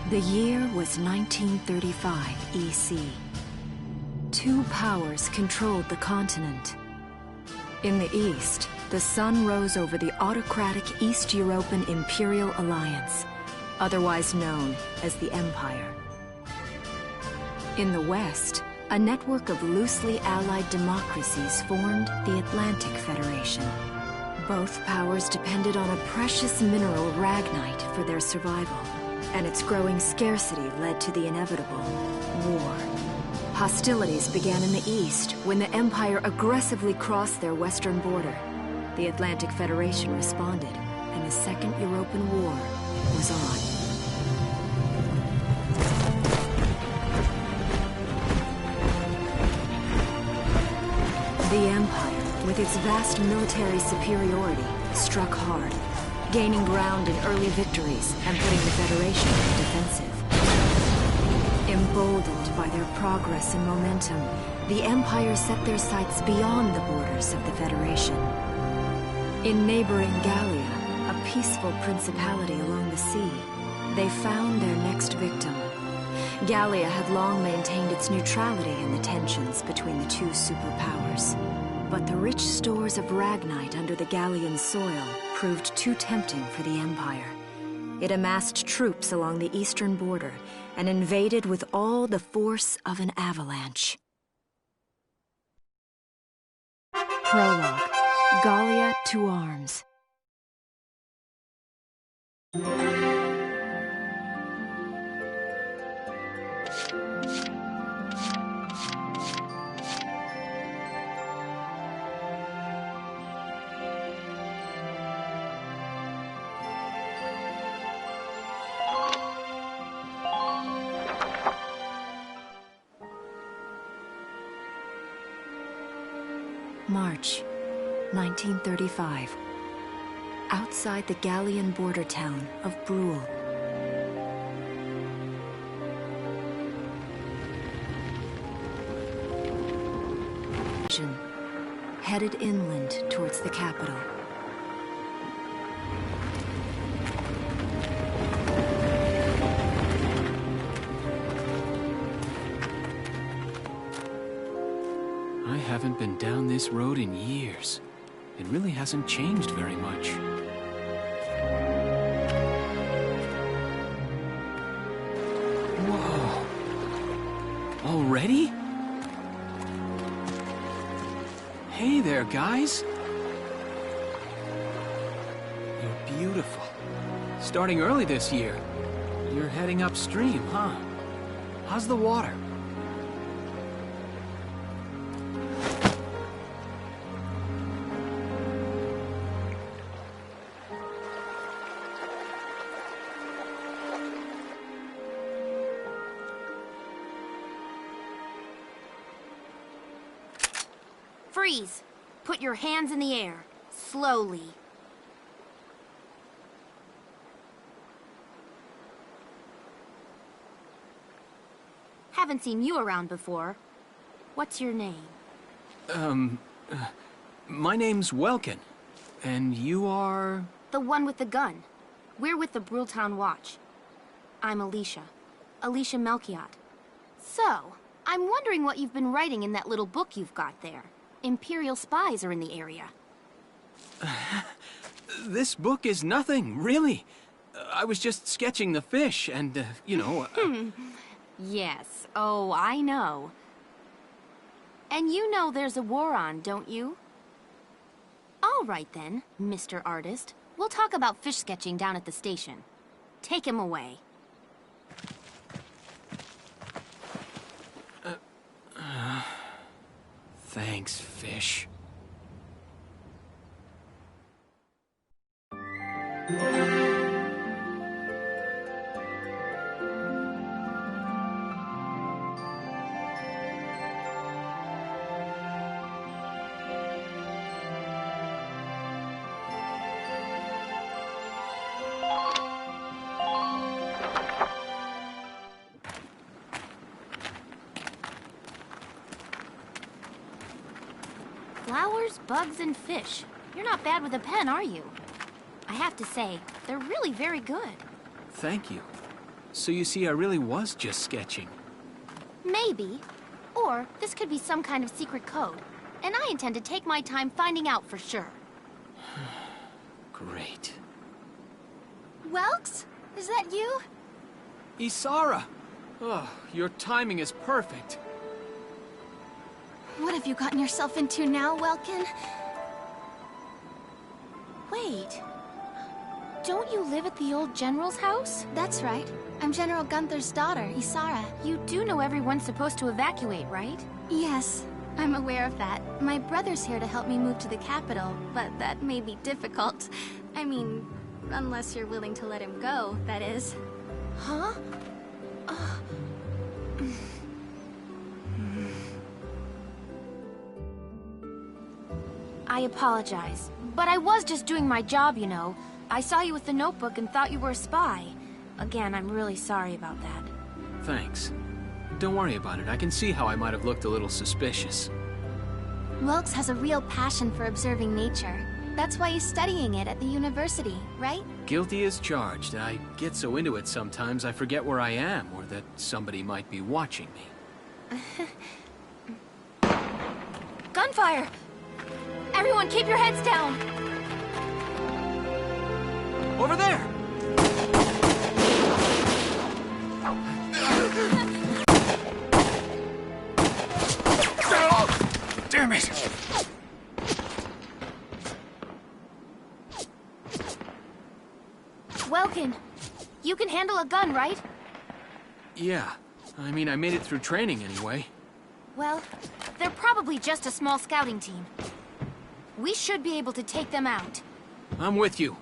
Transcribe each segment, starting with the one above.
The year was 1935 EC. Two powers controlled the continent. In the east, the sun rose over the autocratic East European Imperial Alliance, otherwise known as the Empire. In the west, a network of loosely allied democracies formed the Atlantic Federation. Both powers depended on a precious mineral, Ragnite, for their survival, and its growing scarcity led to the inevitable war. Hostilities began in the east when the Empire aggressively crossed their western border. The Atlantic Federation responded, and the Second European War was on. The Empire, with its vast military superiority, struck hard, gaining ground in early victories and putting the Federation on the defensive. Emboldened by their progress and momentum, the Empire set their sights beyond the borders of the Federation. In neighboring Gallia, a peaceful principality along the sea, they found their next victim. Gallia had long maintained its neutrality in the tensions between the two superpowers. But the rich stores of Ragnite under the Gallian soil proved too tempting for the Empire. It amassed troops along the eastern border and invaded with all the force of an avalanche. Prologue. Gallia to arms. March, 1935. Outside the Gallian border town of Bruhl. Headed inland towards the capital. I haven't been down this road in years. It really hasn't changed very much. Whoa! Already? Hey there, guys! You're beautiful. Starting early this year. You're heading upstream, huh? How's the water? Freeze! Put your hands in the air. Slowly. Haven't seen you around before. What's your name? My name's Welkin. And you are? The one with the gun. We're with the Bruhltown Watch. I'm Alicia. Alicia Melchiot. So, I'm wondering what you've been writing in that little book you've got there. Imperial spies are in the area. This book is nothing, really. I was just sketching the fish and, you know... Yes. Oh, I know. And you know there's a war on, don't you? All right then, Mr. Artist. We'll talk about fish sketching down at the station. Take him away. Thanks, fish. Flowers, bugs, and fish. You're not bad with a pen, are you? I have to say, they're really very good. Thank you. So you see, I really was just sketching. Maybe. Or this could be some kind of secret code. And I intend to take my time finding out for sure. Great. Welks? Is that you? Isara! Oh, your timing is perfect. What have you gotten yourself into now, Welkin? Wait. Don't you live at the old General's house? That's right. I'm General Gunther's daughter, Isara. You do know everyone's supposed to evacuate, right? Yes, I'm aware of that. My brother's here to help me move to the capital, but that may be difficult. I mean, unless you're willing to let him go, that is. Huh? I apologize, but I was just doing my job, you know. I saw you with the notebook and thought you were a spy. Again, I'm really sorry about that. Thanks. Don't worry about it. I can see how I might have looked a little suspicious. Welks has a real passion for observing nature. That's why he's studying it at the university, right? Guilty as charged. I get so into it sometimes I forget where I am, or that somebody might be watching me. Gunfire! Everyone keep your heads down! Over there! Damn it! Welkin, you can handle a gun, right? Yeah. I mean, I made it through training anyway. Well, they're probably just a small scouting team. We should be able to take them out. I'm with you.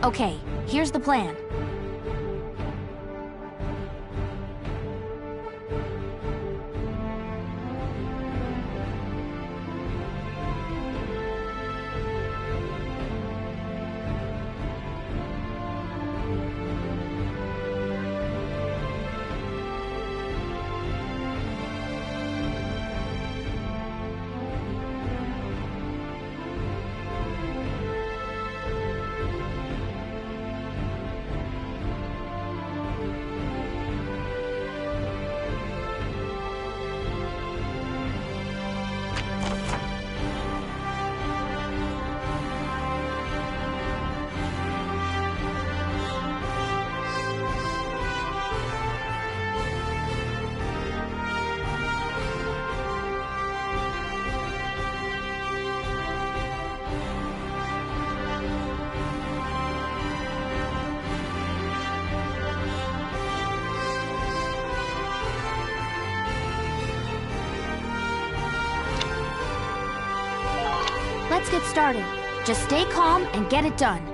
Okay, here's the plan. Let's get started. Just stay calm and get it done.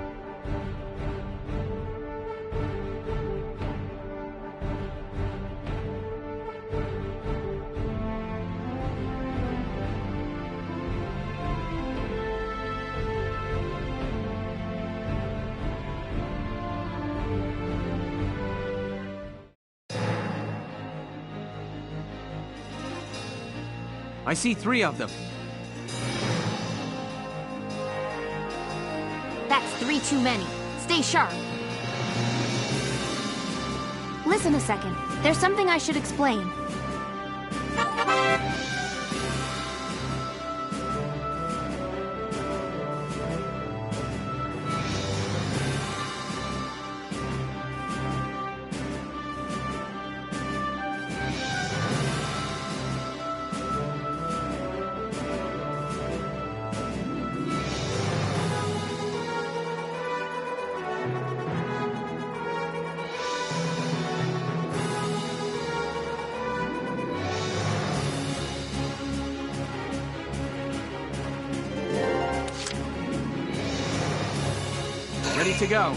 I see 3 of them. That's 3 too many. Stay sharp. Listen a second. There's something I should explain. to go.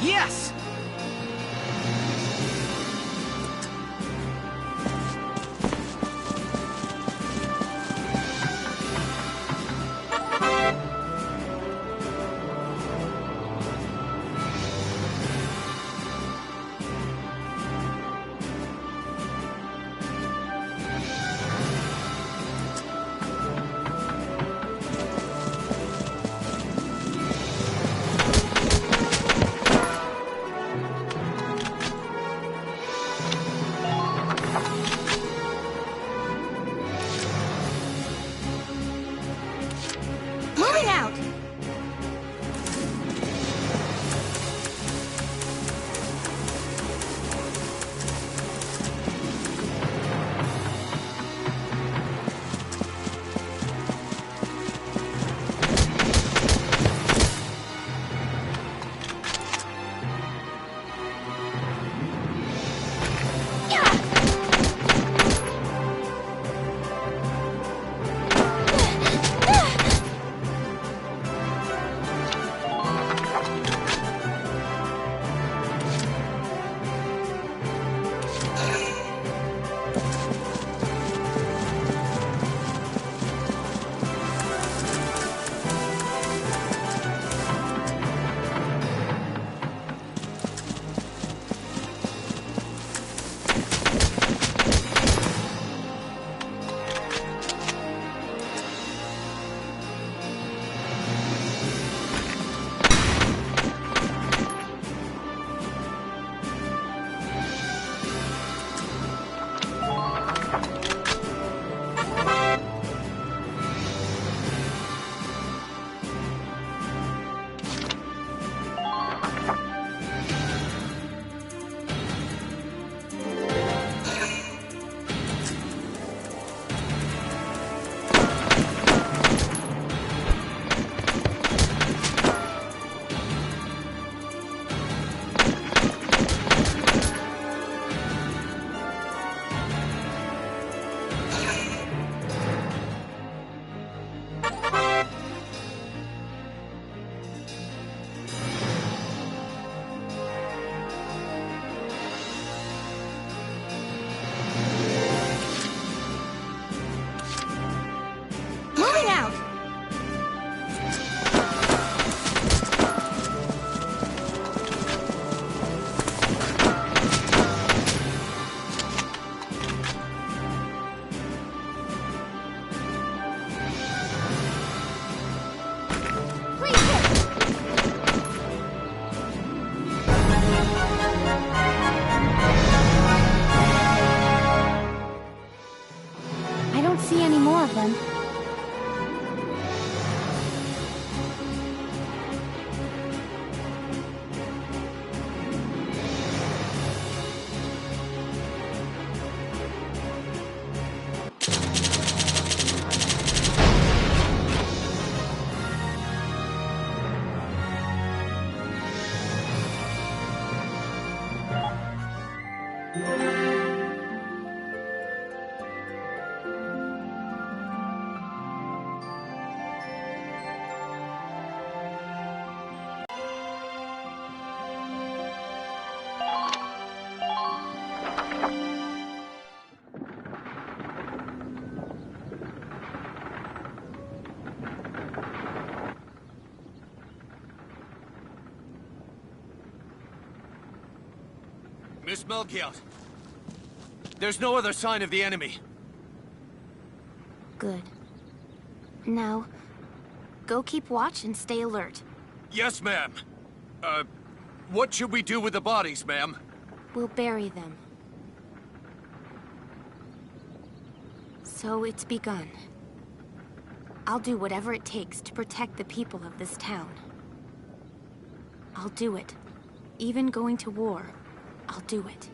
Yes! Moving out! Moving out! Please hit! I don't see any more of them. Miss Melchiot, there's no other sign of the enemy. Good. Now, go keep watch and stay alert. Yes, ma'am. What should we do with the bodies, ma'am? We'll bury them. So it's begun. I'll do whatever it takes to protect the people of this town. I'll do it. Even going to war, I'll do it.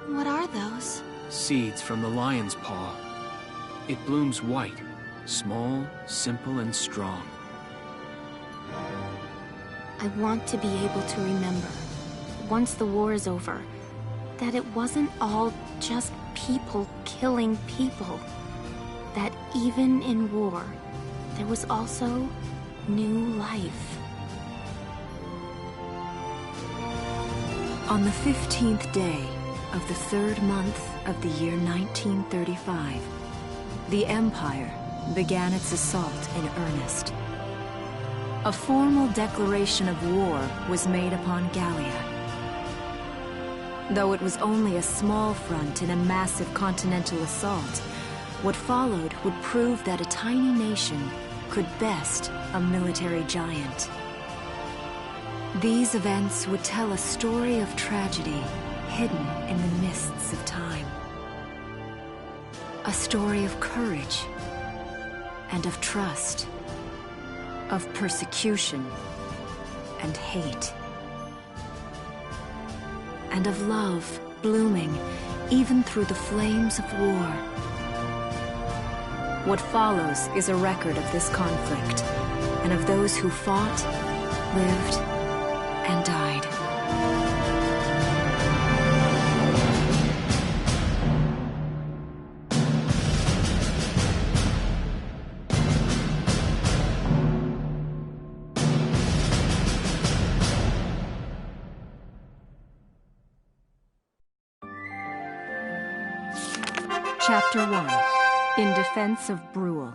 What are those? Seeds from the lion's paw. It blooms white, small, simple, and strong. I want to be able to remember, once the war is over, that it wasn't all just people killing people. That even in war, there was also new life. On the 15th day of the 3rd month of the year 1935, the Empire began its assault in earnest. A formal declaration of war was made upon Gallia. Though it was only a small front in a massive continental assault, what followed would prove that a tiny nation could best a military giant. These events would tell a story of tragedy hidden in the mists of time. A story of courage and of trust, of persecution and hate, and of love blooming even through the flames of war. What follows is a record of this conflict and of those who fought, lived, and died. Chapter 1. In Defense of Brule.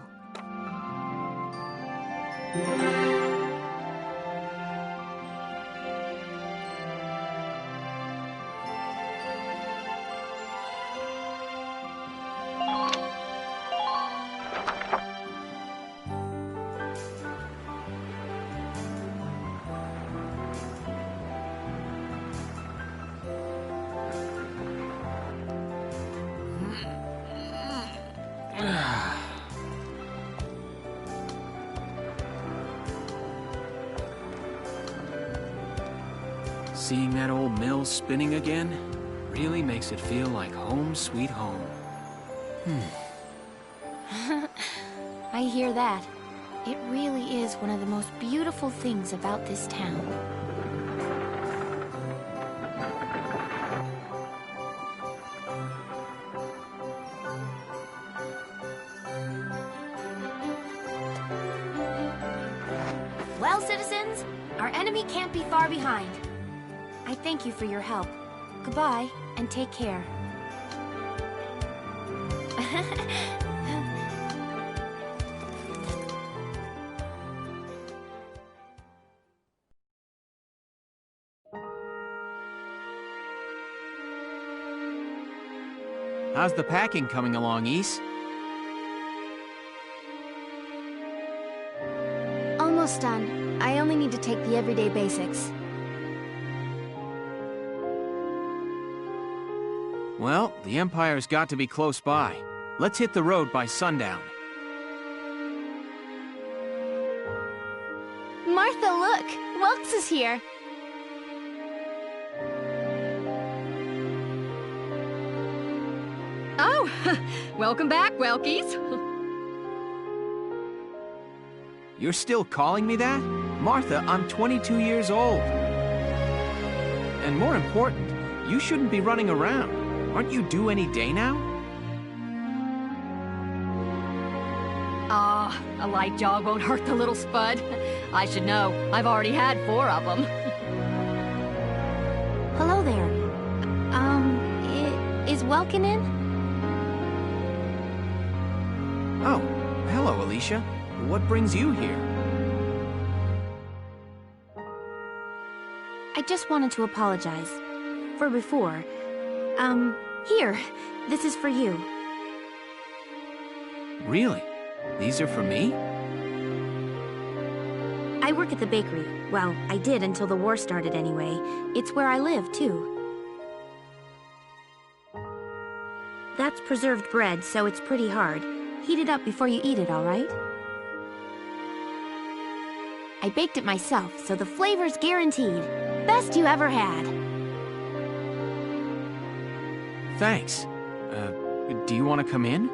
Seeing that old mill spinning again really makes it feel like home sweet home. I hear that. It really is one of the most beautiful things about this town. Well, citizens, our enemy can't be far behind. I thank you for your help. Goodbye, and take care. How's the packing coming along, Ys? Almost done. I only need to take the everyday basics. Well, the Empire's got to be close by. Let's hit the road by sundown. Martha, look! Welks is here! Oh, welcome back, Welkies. You're still calling me that? Martha, I'm 22 years old. And more important, you shouldn't be running around. Aren't you due any day now? Ah, a light jog won't hurt the little spud. I should know. I've already had 4 of them. Hello there. Is Welkin in? Oh, hello, Alicia. What brings you here? I just wanted to apologize. For before. Here. This is for you. Really? These are for me? I work at the bakery. Well, I did until the war started anyway. It's where I live, too. That's preserved bread, so it's pretty hard. Heat it up before you eat it, all right? I baked it myself, so the flavor's guaranteed. Best you ever had. Thanks. Do you want to come in?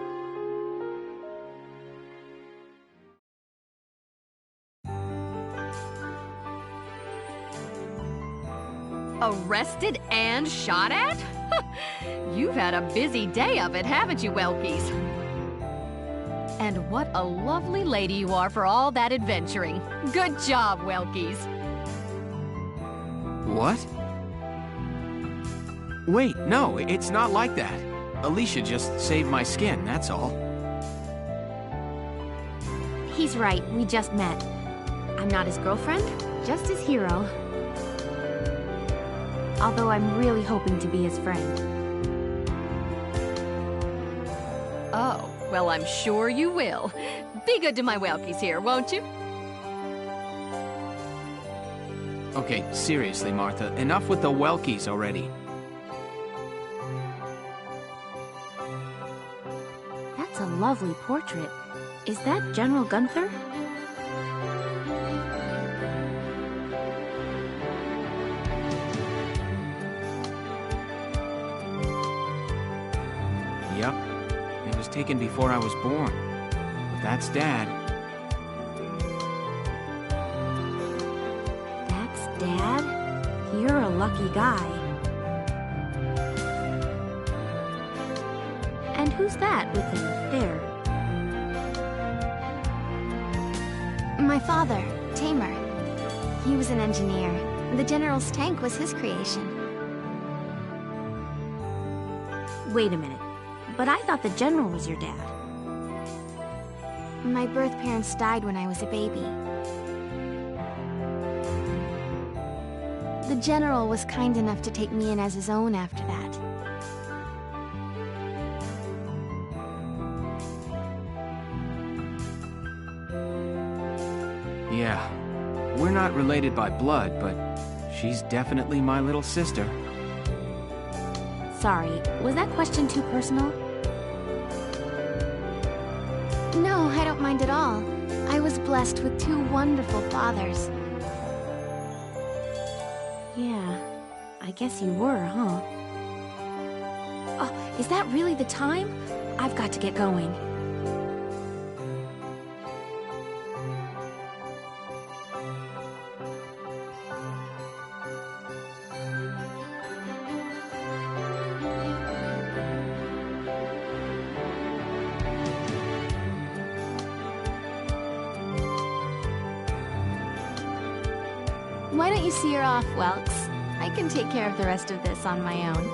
Arrested and shot at? You've had a busy day of it, haven't you, Welkies? And what a lovely lady you are for all that adventuring. Good job, Welkies. What? Wait, no, it's not like that. Alicia just saved my skin, that's all. He's right, we just met. I'm not his girlfriend, just his hero. Although I'm really hoping to be his friend. Oh, well, I'm sure you will. Be good to my Welkies here, won't you? Okay, seriously, Martha, enough with the Welkies already. That's a lovely portrait. Is that General Gunther? Yep. It was taken before I was born. But that's Dad. That's Dad? You're a lucky guy. And who's that with him there? My father, Tamer. He was an engineer. The General's tank was his creation. Wait a minute. But I thought the General was your dad. My birth parents died when I was a baby. The General was kind enough to take me in as his own after that. Yeah. We're not related by blood, but she's definitely my little sister. Sorry, was that question too personal? No, I don't mind at all. I was blessed with two wonderful fathers. Yeah, I guess you were, huh? Oh, is that really the time? I've got to get going. Why don't you see her off, Welks? I can take care of the rest of this on my own.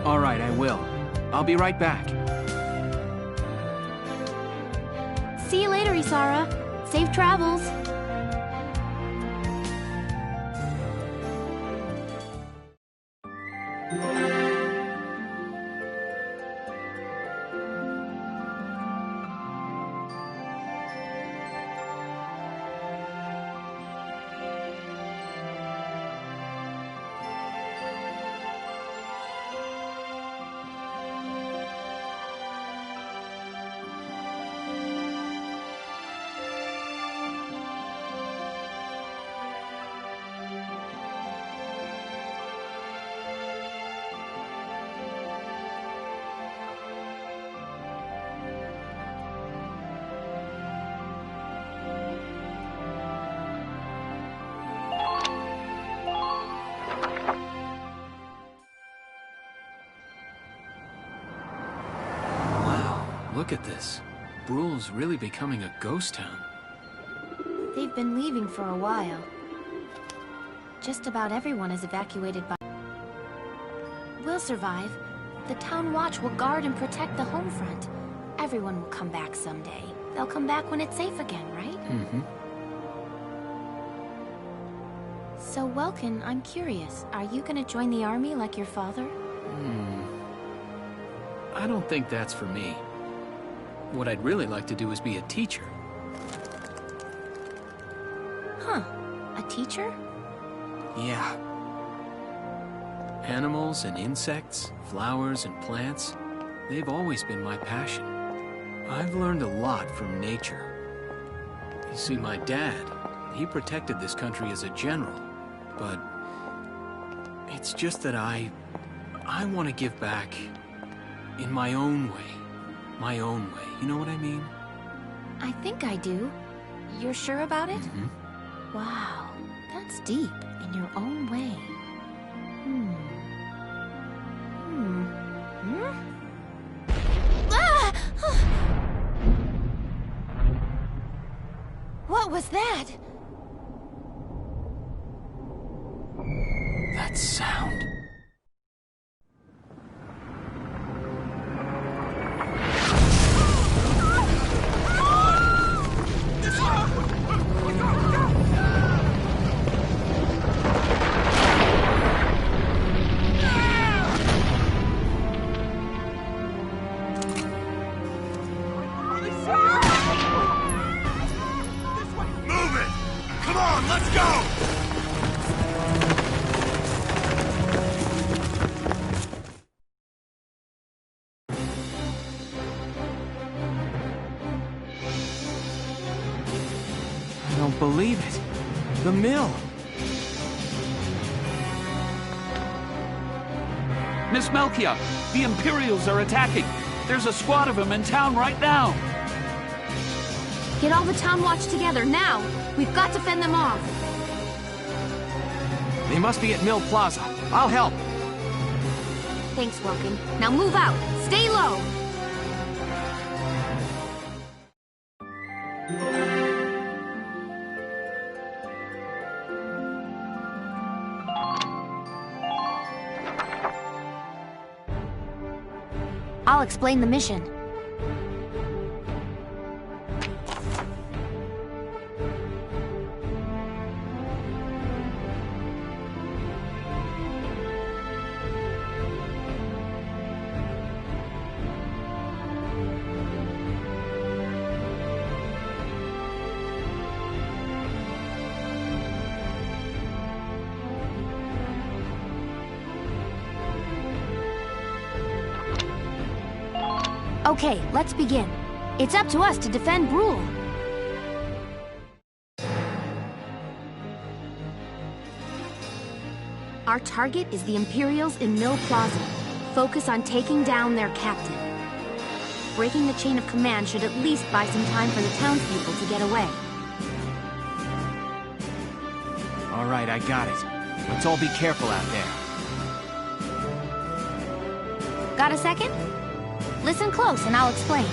All right, I will. I'll be right back. See you later, Isara. Safe travels. Look at this. Bruhl's really becoming a ghost town. They've been leaving for a while. Just about everyone is evacuated by... We'll survive. The town watch will guard and protect the home front. Everyone will come back someday. They'll come back when it's safe again, right? Mm-hmm. So, Welkin, I'm curious. Are you gonna join the army like your father? I don't think that's for me. What I'd really like to do is be a teacher. Huh. A teacher? Yeah. Animals and insects, flowers and plants, they've always been my passion. I've learned a lot from nature. You see, my dad, he protected this country as a general, but it's just that I want to give back in my own way. My own way, you know what I mean? I think I do. You're sure about it? Mm-hmm. Wow, that's deep in your own way. Ah! What was that? That sound. I don't believe it. The mill. Miss Melkia, the Imperials are attacking. There's a squad of them in town right now. Get all the town watch together, now! We've got to fend them off! They must be at Mill Plaza. I'll help. Thanks, Welkin. Now move out! Stay low! I'll explain the mission. Okay, let's begin. It's up to us to defend Brule. Our target is the Imperials in Mill Plaza. Focus on taking down their captain. Breaking the chain of command should at least buy some time for the townspeople to get away. All right, I got it. Let's all be careful out there. Got a second? Listen close and I'll explain.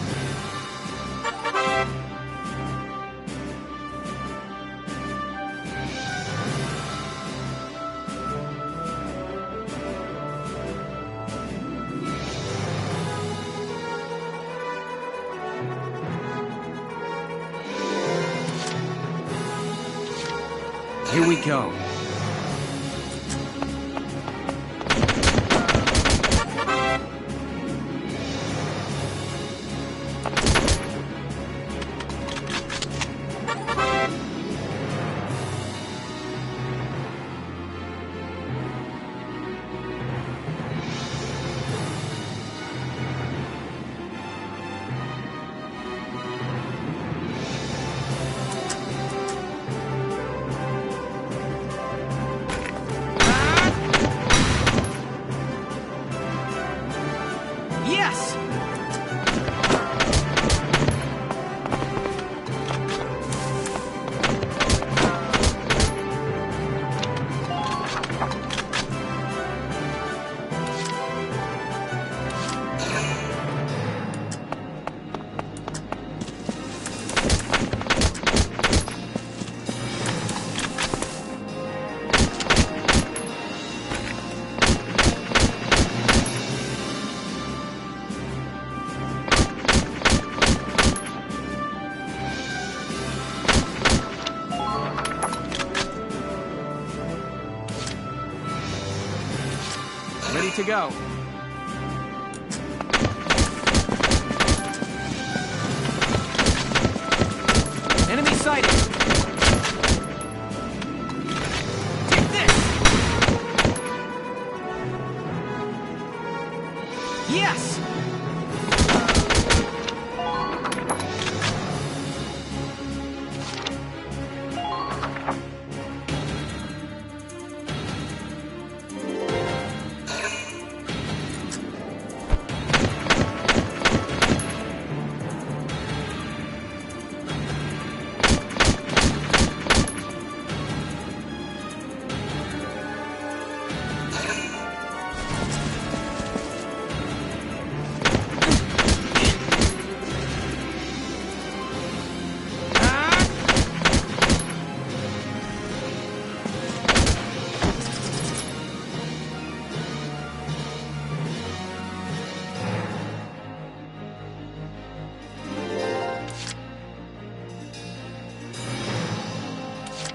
Here we go. to go. Enemy sighted! Take this! Yes!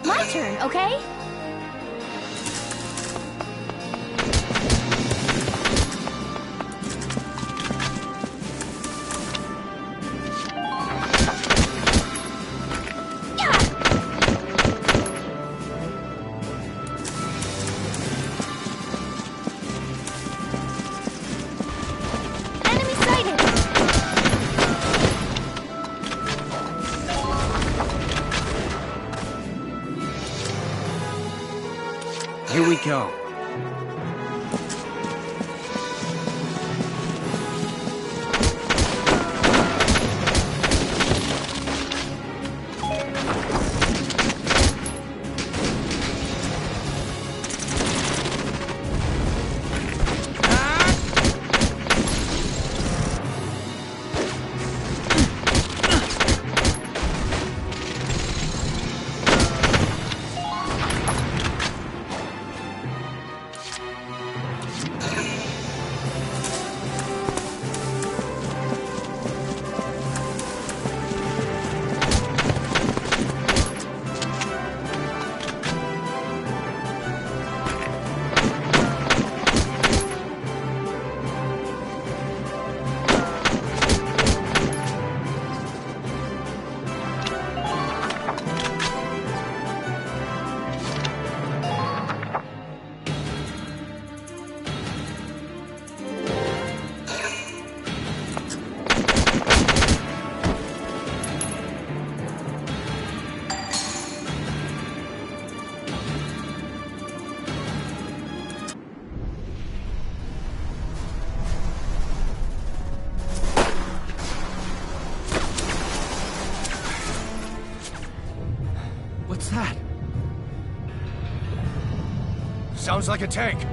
My turn, okay? Enemy sighted! Here we go. What's that? Sounds like a tank.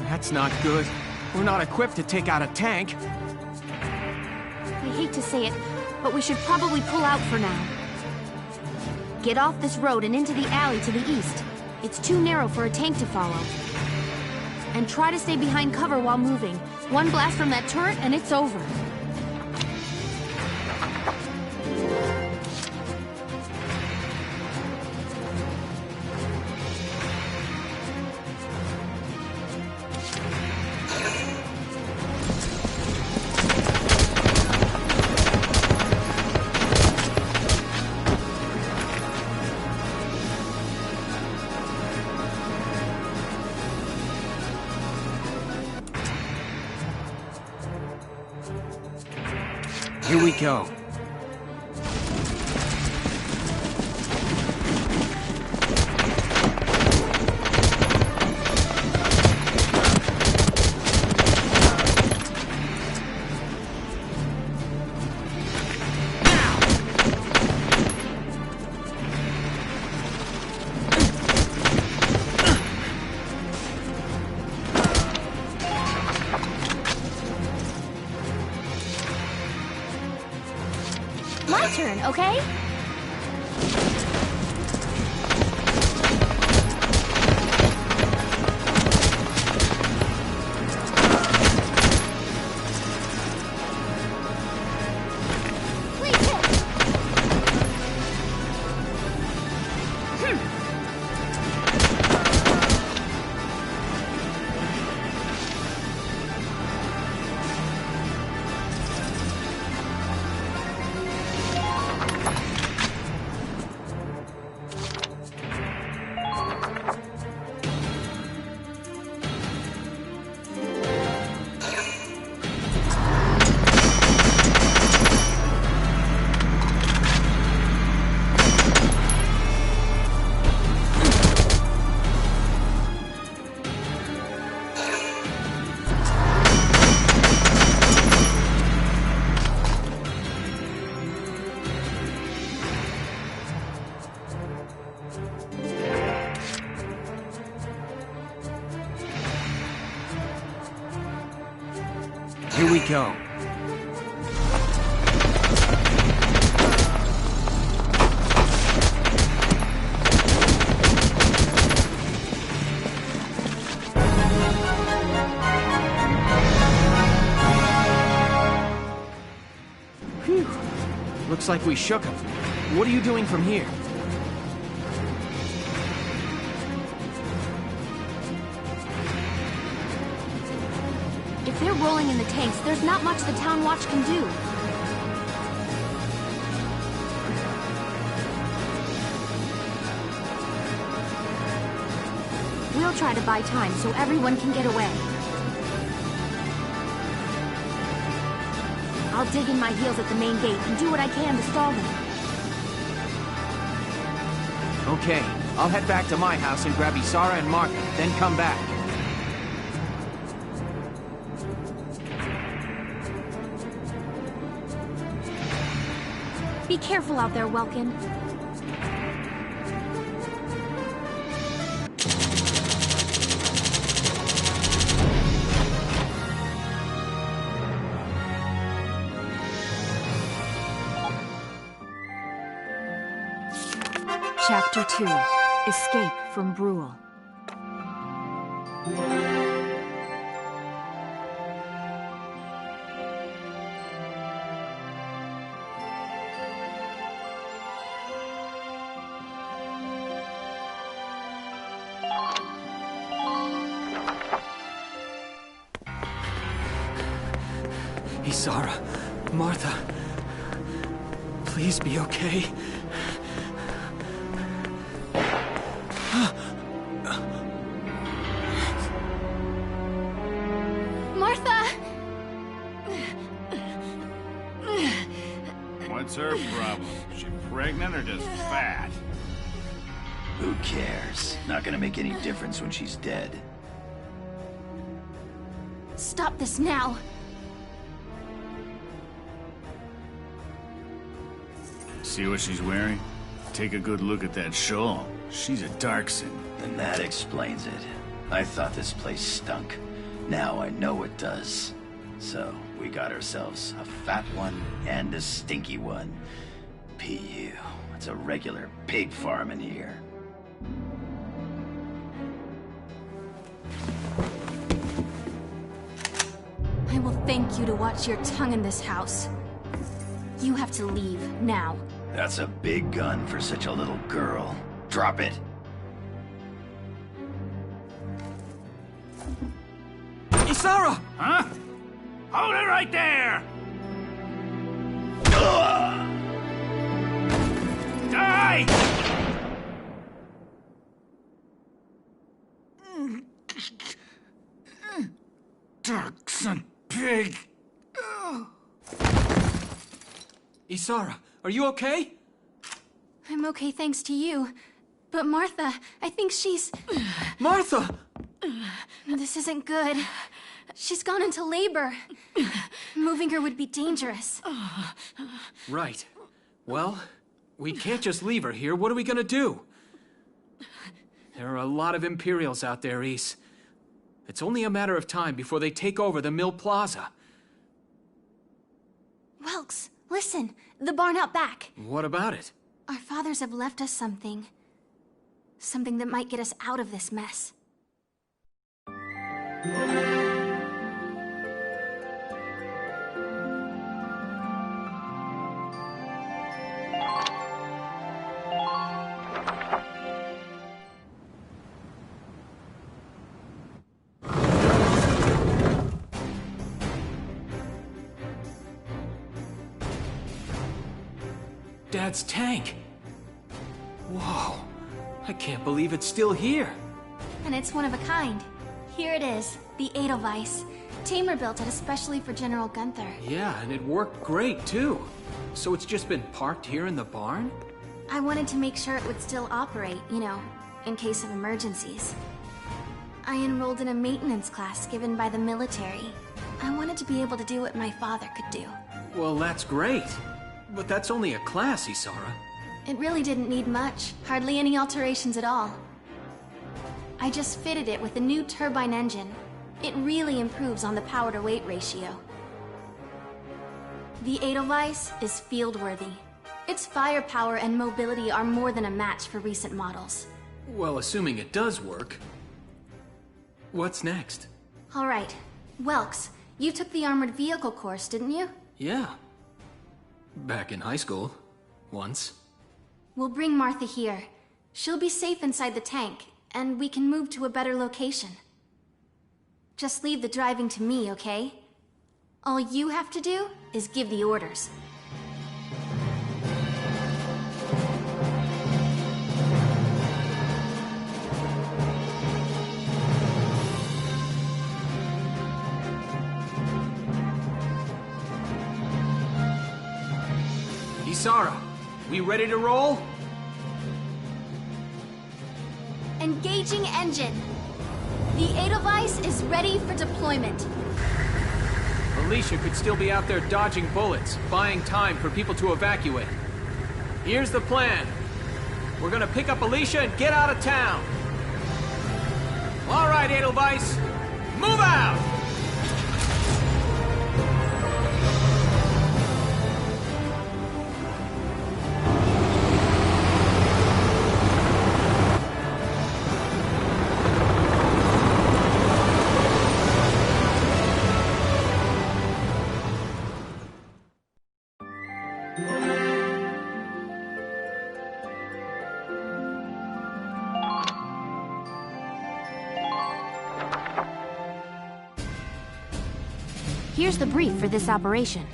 That's not good. We're not equipped to take out a tank. I hate to say it, but we should probably pull out for now. Get off this road and into the alley to the east. It's too narrow for a tank to follow. And try to stay behind cover while moving. One blast from that turret and it's over. Here we go. My turn, okay? Here we go. Phew. Looks like we shook him. What are you doing from here? If they're rolling in the tanks, there's not much the Town Watch can do. We'll try to buy time so everyone can get away. I'll dig in my heels at the main gate and do what I can to stall them. Okay, I'll head back to my house and grab Isara and Martha, then come back. Be careful out there, Welkin. Chapter 2. Escape from Brule. Isara, Martha, please be okay. Martha! What's her problem? She pregnant or just fat? Who cares? Not gonna make any difference when she's dead. Stop this now! See what she's wearing? Take a good look at that shawl. She's a Darkson. And that explains it. I thought this place stunk. Now I know it does. So, we got ourselves a fat one and a stinky one. PU. It's a regular pig farm in here. I will thank you to watch your tongue in this house. You have to leave, now. That's a big gun for such a little girl. Drop it. Isara! Huh? Hold it right there! Die! Darkson pig! Isara, are you okay? I'm okay thanks to you. But Martha, I think she's... Martha! This isn't good. She's gone into labor. Moving her would be dangerous. Right. Well, we can't just leave her here. What are we gonna do? There are a lot of Imperials out there, Ys. It's only a matter of time before they take over the Mill Plaza. Welks, listen. The barn out back. What about it? Our fathers have left us something. Something that might get us out of this mess. Dad's tank. Whoa. I can't believe it's still here. And it's one of a kind. Here it is, the Edelweiss. Tamer built it especially for General Gunther. Yeah, and it worked great, too. So it's just been parked here in the barn? I wanted to make sure it would still operate, you know, in case of emergencies. I enrolled in a maintenance class given by the military. I wanted to be able to do what my father could do. Well, that's great. But that's only a class, Isara. It really didn't need much. Hardly any alterations at all. I just fitted it with a new turbine engine. It really improves on the power-to-weight ratio. The Edelweiss is field-worthy. Its firepower and mobility are more than a match for recent models. Well, assuming it does work. What's next? All right. Welks, you took the armored vehicle course, didn't you? Yeah. Back in high school. Once. We'll bring Martha here. She'll be safe inside the tank, and we can move to a better location. Just leave the driving to me, okay? All you have to do is give the orders. Isara, we ready to roll? Engaging engine. The Edelweiss is ready for deployment. Alicia could still be out there dodging bullets, buying time for people to evacuate. Here's the plan. We're gonna pick up Alicia and get out of town. All right, Edelweiss, move out! Here's the brief for this operation.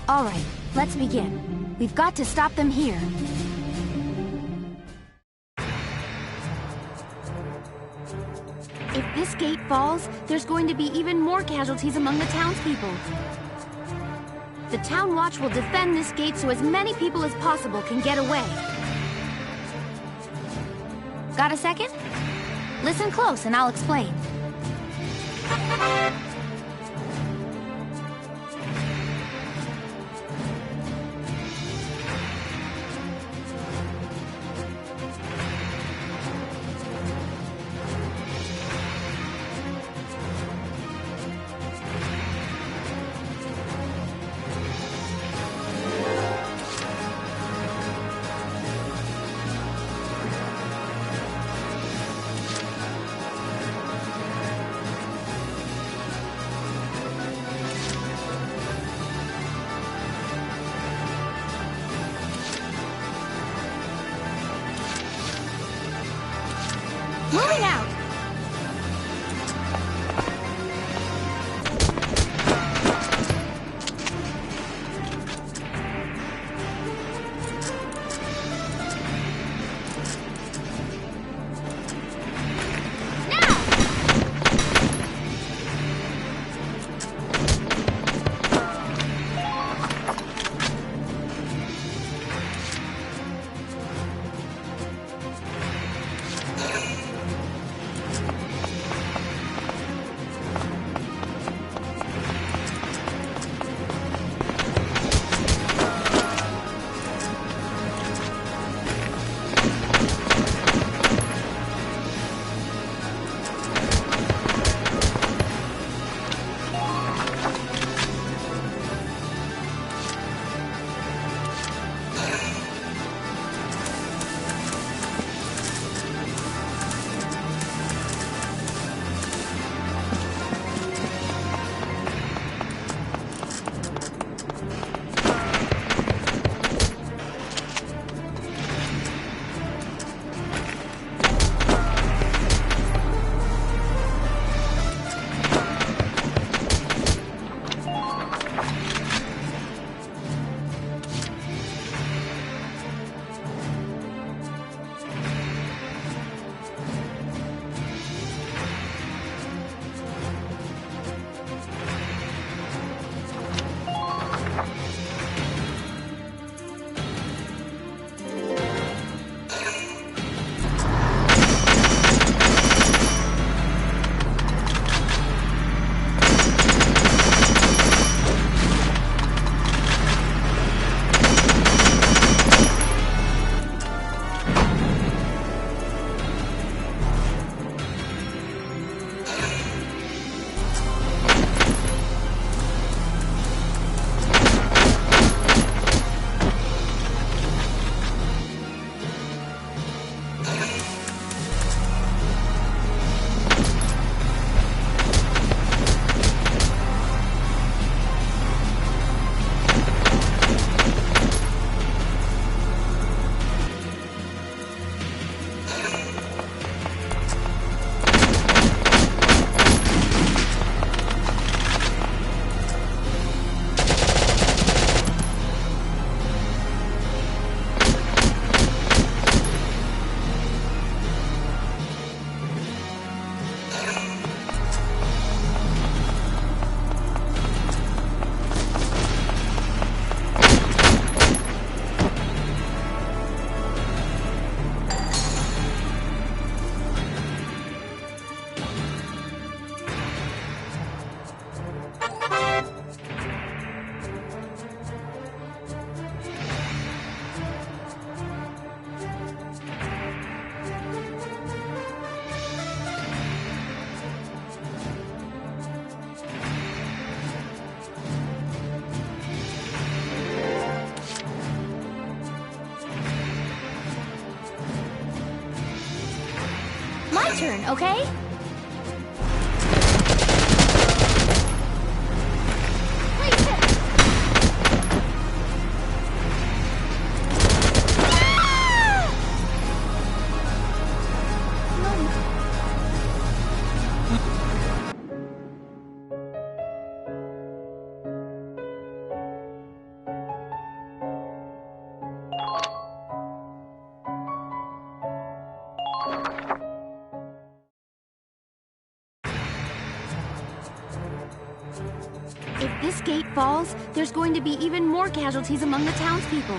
All right, let's begin. We've got to stop them here. If this gate falls, there's going to be even more casualties among the townspeople. The Town Watch will defend this gate so as many people as possible can get away. Got a second? Listen close and I'll explain. my turn, okay? If this gate falls, there's going to be even more casualties among the townspeople.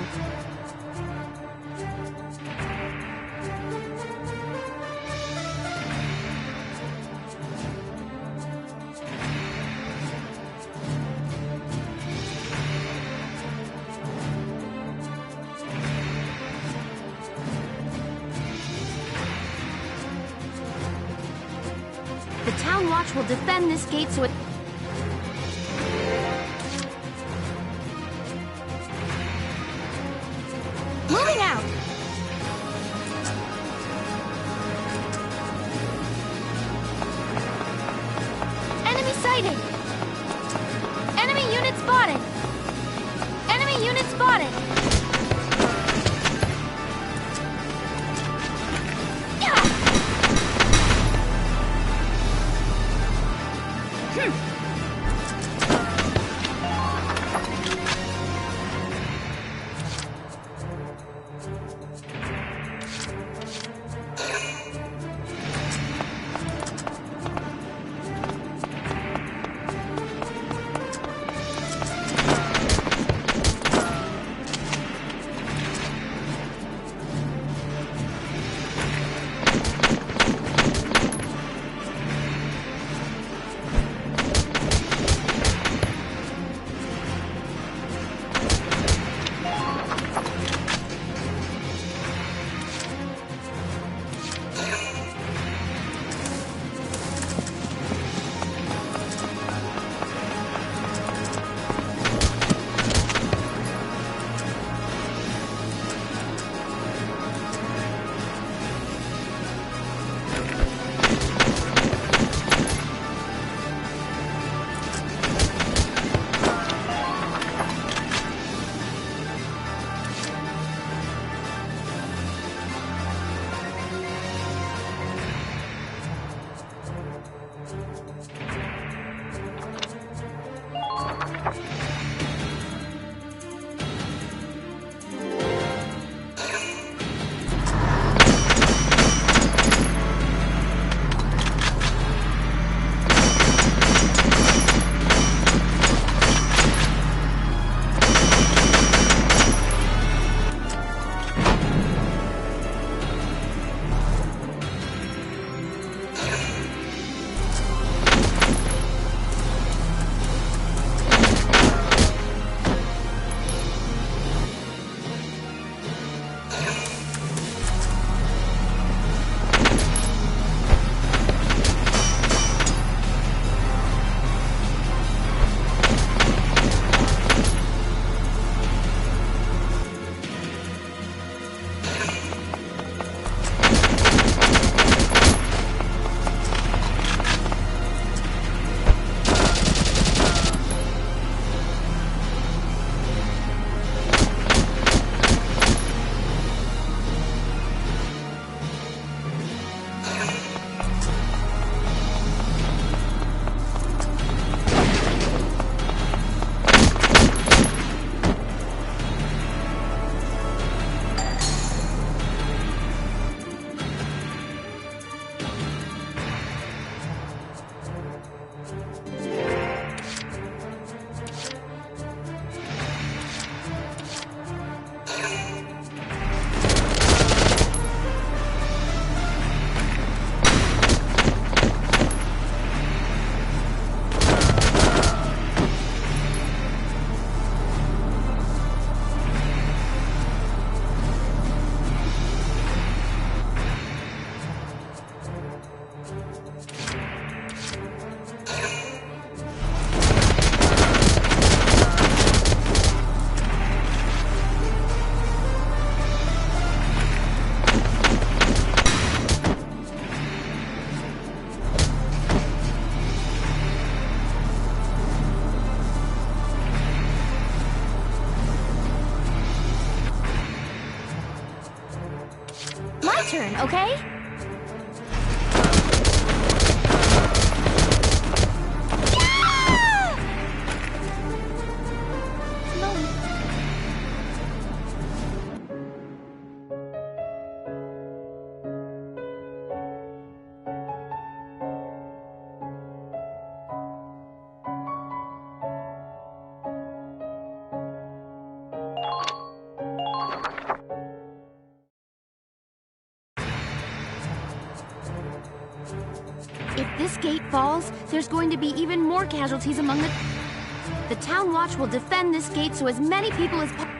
The Town Watch will defend this gate so it... Moving out! Enemy sighted! Enemy unit spotted! Enemy unit spotted! your turn, okay? If this gate falls, there's going to be even more casualties among the... The Town Watch will defend this gate so as many people as possible...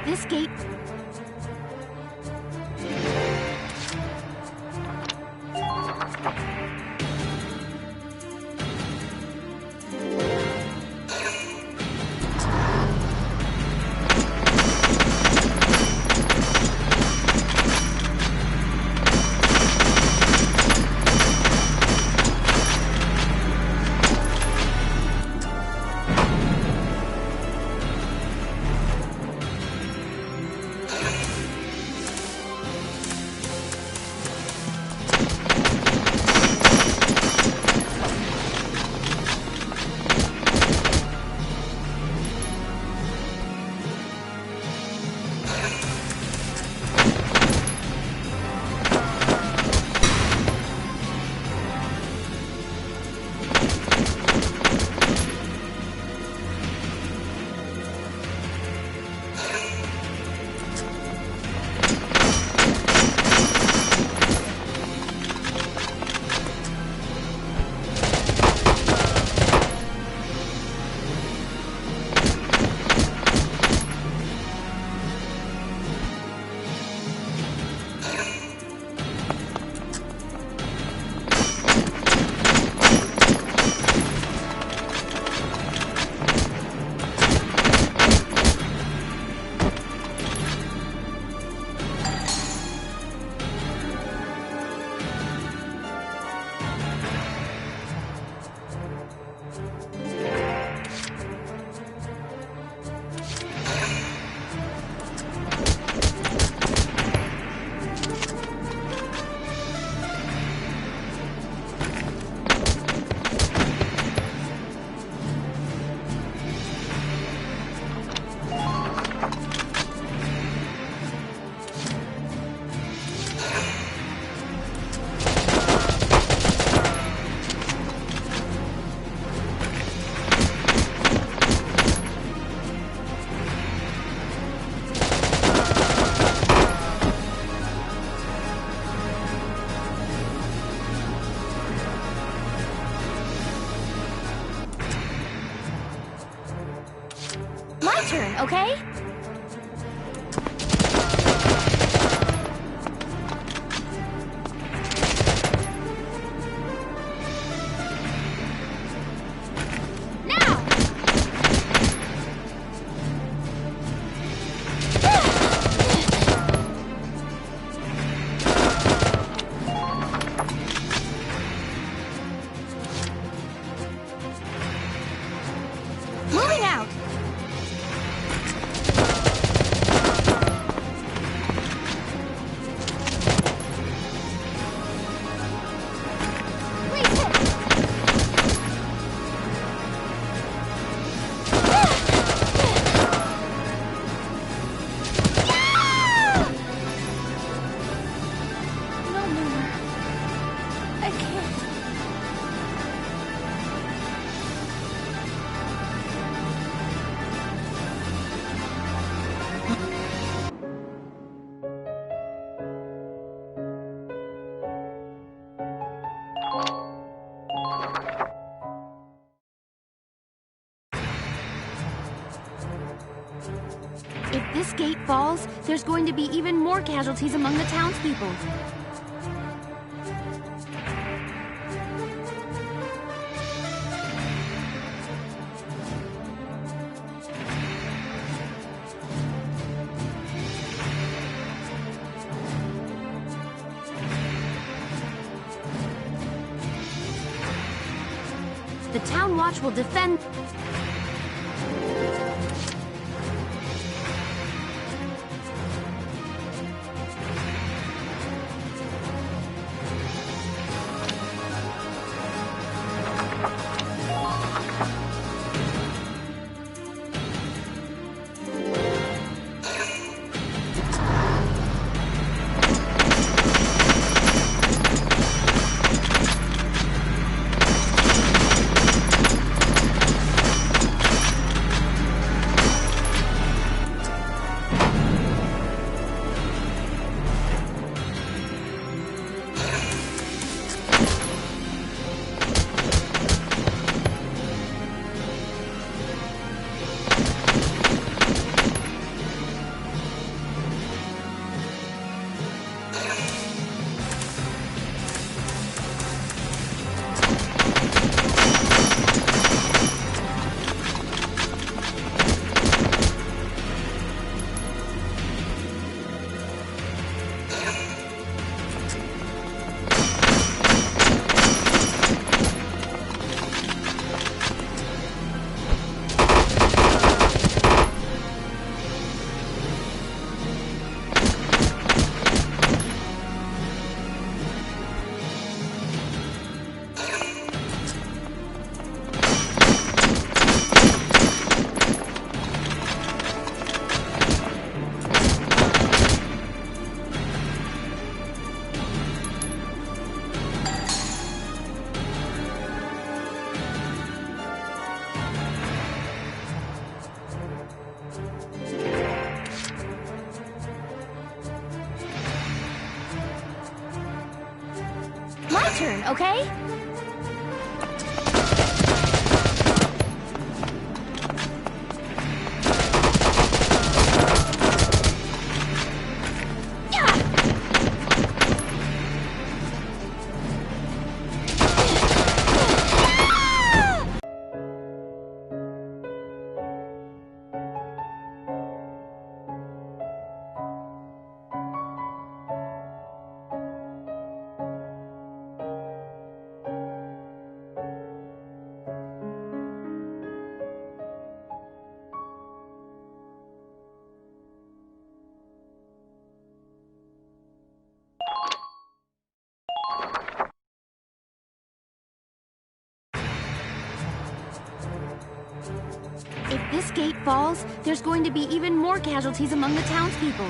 this gate... turn, okay? If this gate falls, there's going to be even more casualties among the townspeople. The Town Watch will defend... My turn, okay? If this gate falls, there's going to be even more casualties among the townspeople.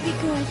be good.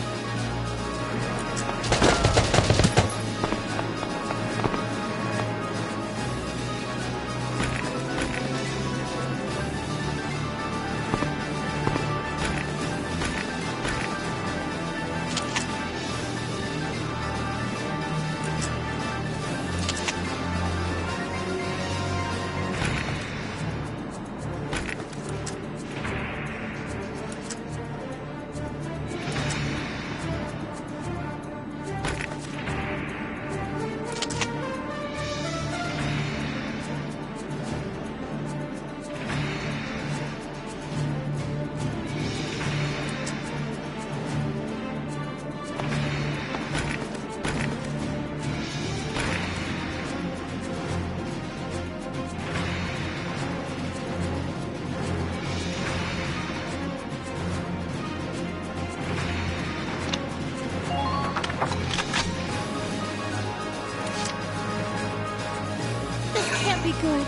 Be good.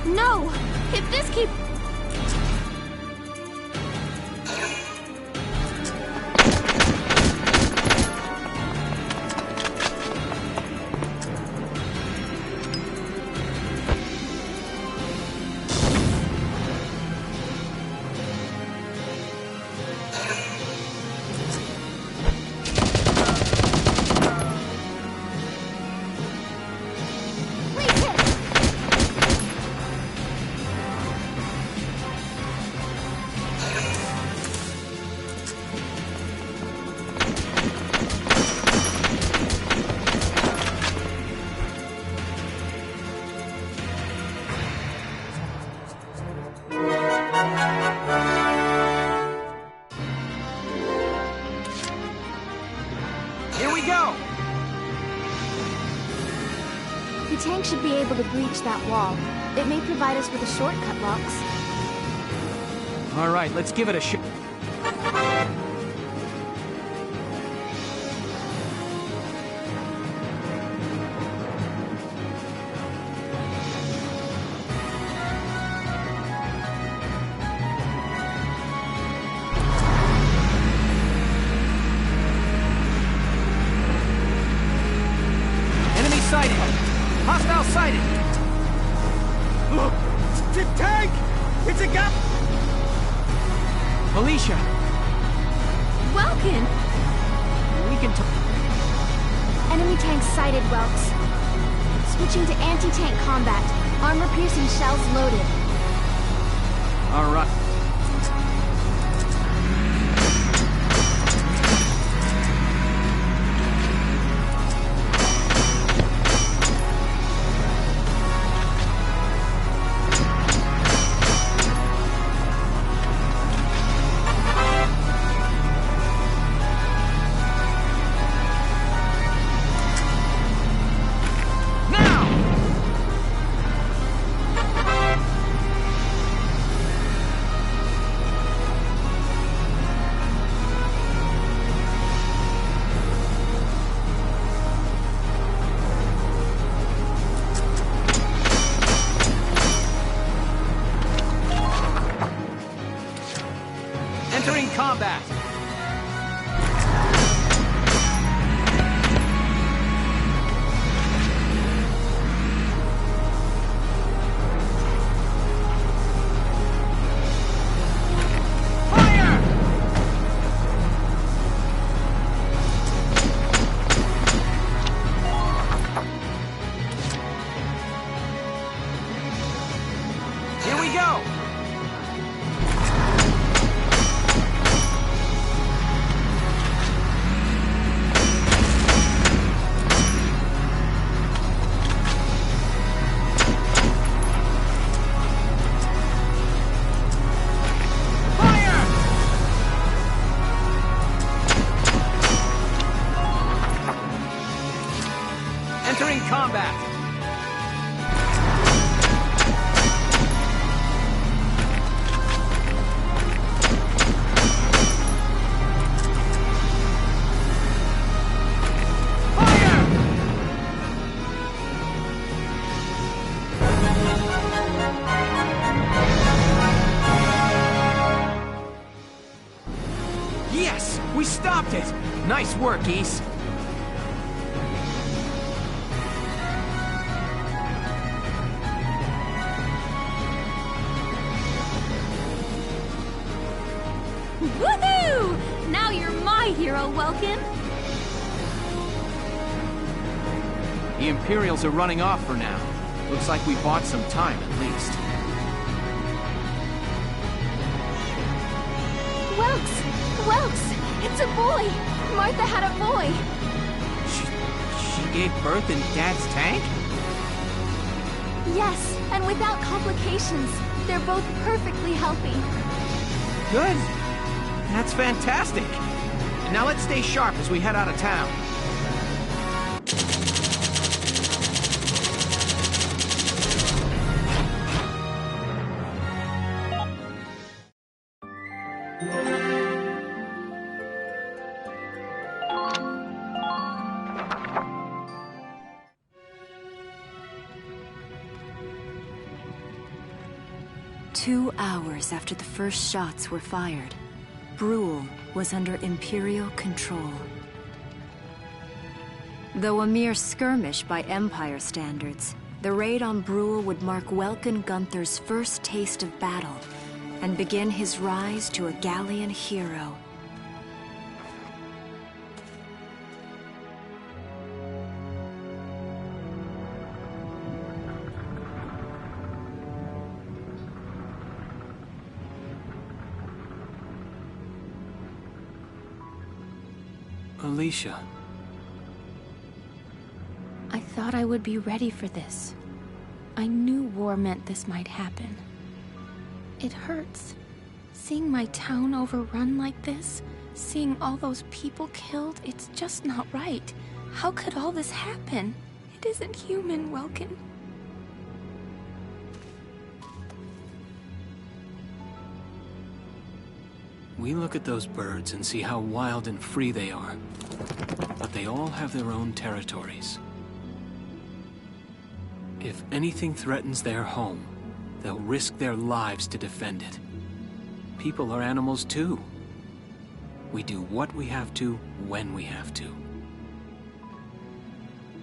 No! If this keeps... The tank should be able to breach that wall. It may provide us with a shortcut, Lux. All right, let's give it a shot. Sighted! Hostile sighted! Look! Tank! It's a gap! Alicia! Welkin! We can Enemy tank sighted, Welks. Switching to anti-tank combat. Armor-piercing shells loaded. All right. Entering combat! Yes! We stopped it! Nice work, Ys. Woohoo! Now you're my hero, Welkin. The Imperials are running off for now. Looks like we bought some time, at least. Welks! It's a boy! Martha had a boy! She gave birth in Dad's tank? Yes, and without complications. They're both perfectly healthy. Good. That's fantastic. And now let's stay sharp as we head out of town. Two hours after the first shots were fired, Brule was under Imperial control. Though a mere skirmish by Empire standards, the raid on Brule would mark Welkin Gunther's first taste of battle and begin his rise to a Gallian hero. Alicia. I thought I would be ready for this. I knew war meant this might happen. It hurts. Seeing my town overrun like this, seeing all those people killed, it's just not right. How could all this happen? It isn't human, Welkin. We look at those birds and see how wild and free they are. But they all have their own territories. If anything threatens their home, they'll risk their lives to defend it. People are animals too. We do what we have to, when we have to.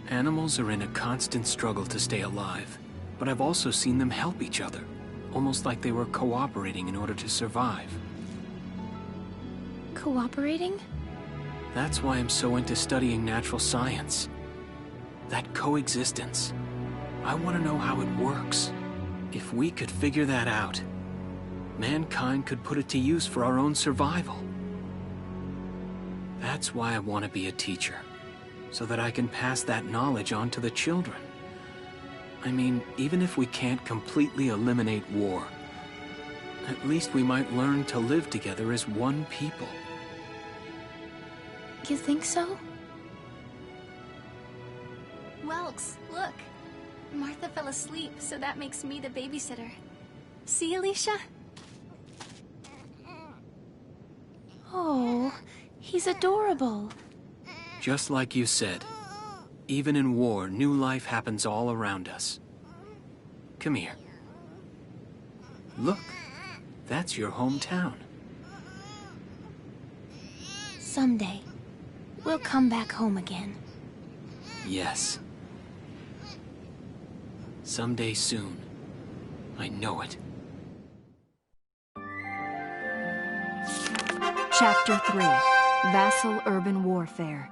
Animals are in a constant struggle to stay alive, but I've also seen them help each other, almost like they were cooperating in order to survive. Cooperating? That's why I'm so into studying natural science. That coexistence. I want to know how it works. If we could figure that out, mankind could put it to use for our own survival. That's why I want to be a teacher, so that I can pass that knowledge on to the children. I mean, even if we can't completely eliminate war, at least we might learn to live together as one people. You think so? Welks, look. Martha fell asleep, so that makes me the babysitter. See, Alicia? Oh, he's adorable. Just like you said, even in war, new life happens all around us. Come here. Look, that's your hometown. Someday, we'll come back home again. Yes. Someday soon. I know it. Chapter 3, Vassal Urban Warfare.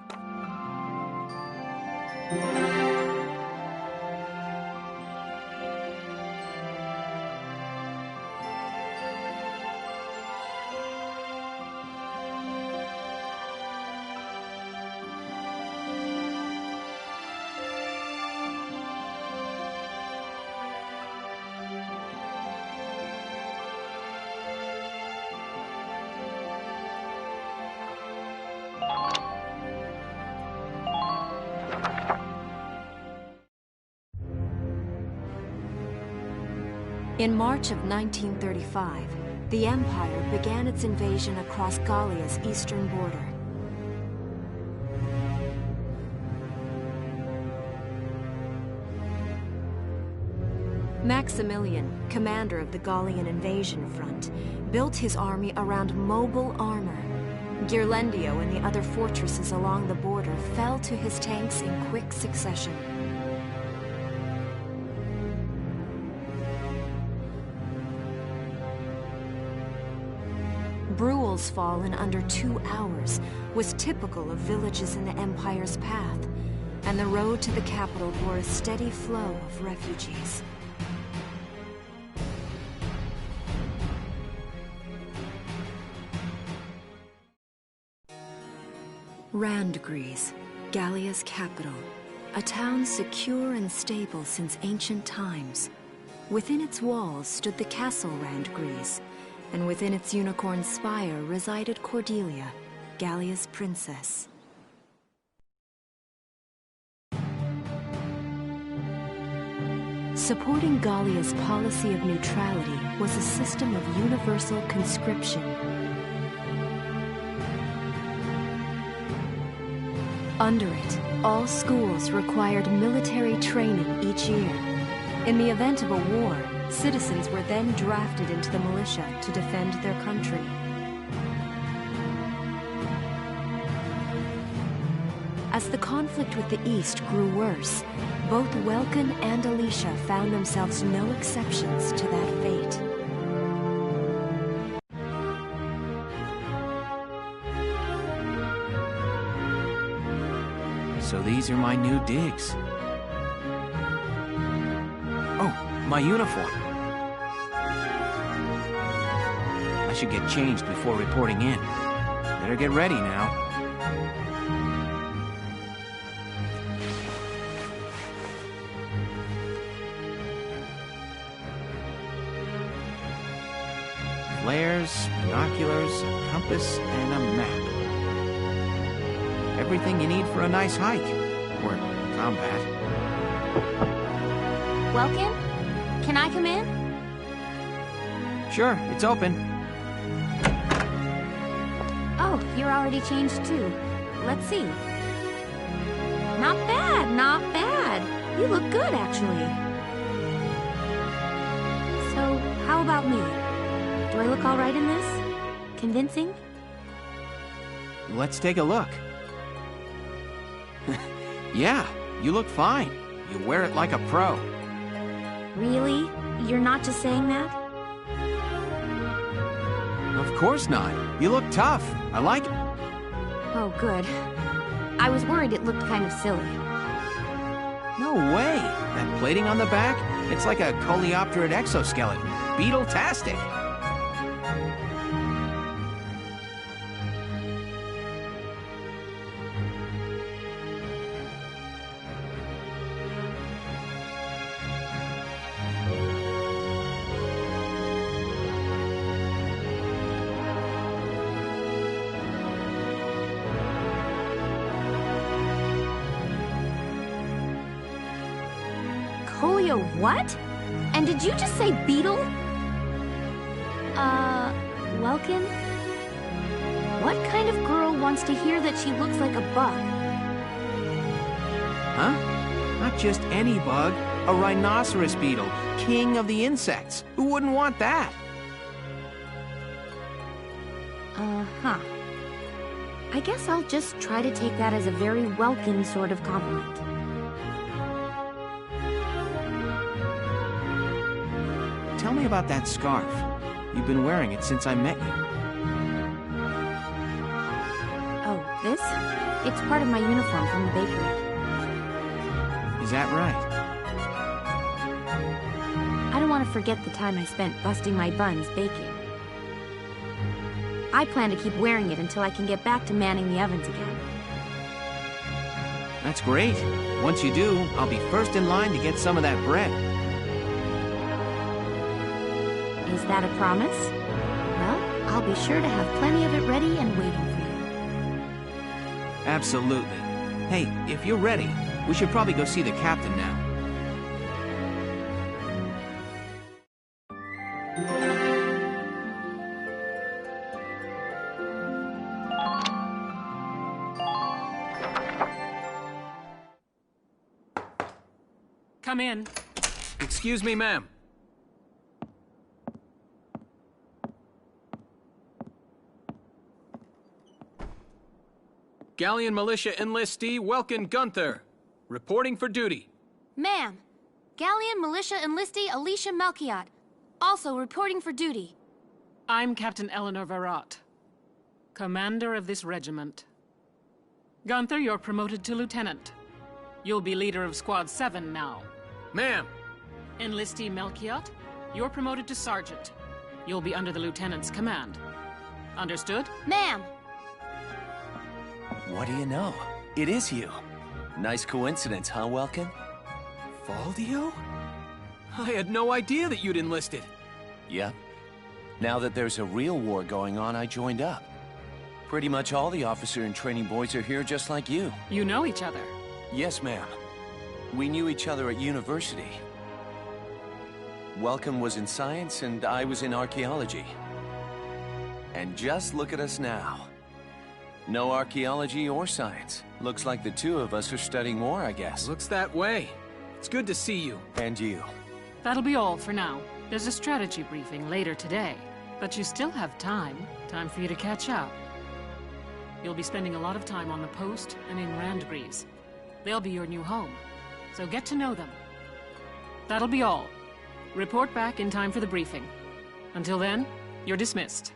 In March of 1935, the Empire began its invasion across Gallia's eastern border. Maximilian, commander of the Gallian invasion front, built his army around mobile armor. Ghirlandaio and the other fortresses along the border fell to his tanks in quick succession. Bruhl's fall in under 2 hours was typical of villages in the Empire's path, and the road to the capital bore a steady flow of refugees. Randgriz, Gallia's capital, a town secure and stable since ancient times. Within its walls stood the castle Randgriz, and within its unicorn spire resided Cordelia, Gallia's princess. Supporting Gallia's policy of neutrality was a system of universal conscription. Under it, all schools required military training each year. In the event of a war, citizens were then drafted into the militia to defend their country. As the conflict with the East grew worse, both Welkin and Alicia found themselves no exceptions to that fate. So these are my new digs. Oh, my uniform. I should get changed before reporting in. Better get ready now. Flares, binoculars, a compass, and a map. Everything you need for a nice hike, or combat. Welkin? Can I come in? Sure, it's open. Oh, you're already changed too. Let's see. Not bad, not bad. You look good, actually. So, how about me? Do I look all right in this? Convincing? Let's take a look. Yeah, you look fine. You wear it like a pro. Really? You're not just saying that? Of course not. You look tough. I like it. Oh, good. I was worried it looked kind of silly. No way. That plating on the back? It's like a coleopterid exoskeleton. Beetle-tastic. Colio what? And did you just say beetle? Welkin? What kind of girl wants to hear that she looks like a bug? Huh? Not just any bug. A rhinoceros beetle, king of the insects. Who wouldn't want that? Uh-huh. I guess I'll just try to take that as a very Welkin sort of compliment. Tell me about that scarf. You've been wearing it since I met you. Oh, this? It's part of my uniform from the bakery. Is that right? I don't want to forget the time I spent busting my buns baking. I plan to keep wearing it until I can get back to manning the ovens again. That's great. Once you do, I'll be first in line to get some of that bread. Is that a promise? Well, I'll be sure to have plenty of it ready and waiting for you. Absolutely. Hey, if you're ready, we should probably go see the captain now. Come in. Excuse me, ma'am. Galleon Militia Enlistee Welkin Gunther, reporting for duty. Ma'am, Galleon Militia Enlistee Alicia Melchiot, also reporting for duty. I'm Captain Eleanor Varrot, commander of this regiment. Gunther, you're promoted to lieutenant. You'll be leader of Squad 7 now. Ma'am! Enlistee Melchiot, you're promoted to sergeant. You'll be under the lieutenant's command. Understood? Ma'am! What do you know? It is you. Nice coincidence, huh, Welkin? Valdio? I had no idea that you'd enlisted. Yep. Now that there's a real war going on, I joined up. Pretty much all the officer and training boys are here just like you. You know each other? Yes, ma'am. We knew each other at university. Welkin was in science and I was in archaeology. And just look at us now. No archaeology or science. Looks like the two of us are studying war, I guess. Looks that way. It's good to see you. And you. That'll be all for now. There's a strategy briefing later today. But you still have time. Time for you to catch up. You'll be spending a lot of time on the post and in Randgreaves. They'll be your new home. So get to know them. That'll be all. Report back in time for the briefing. Until then, you're dismissed.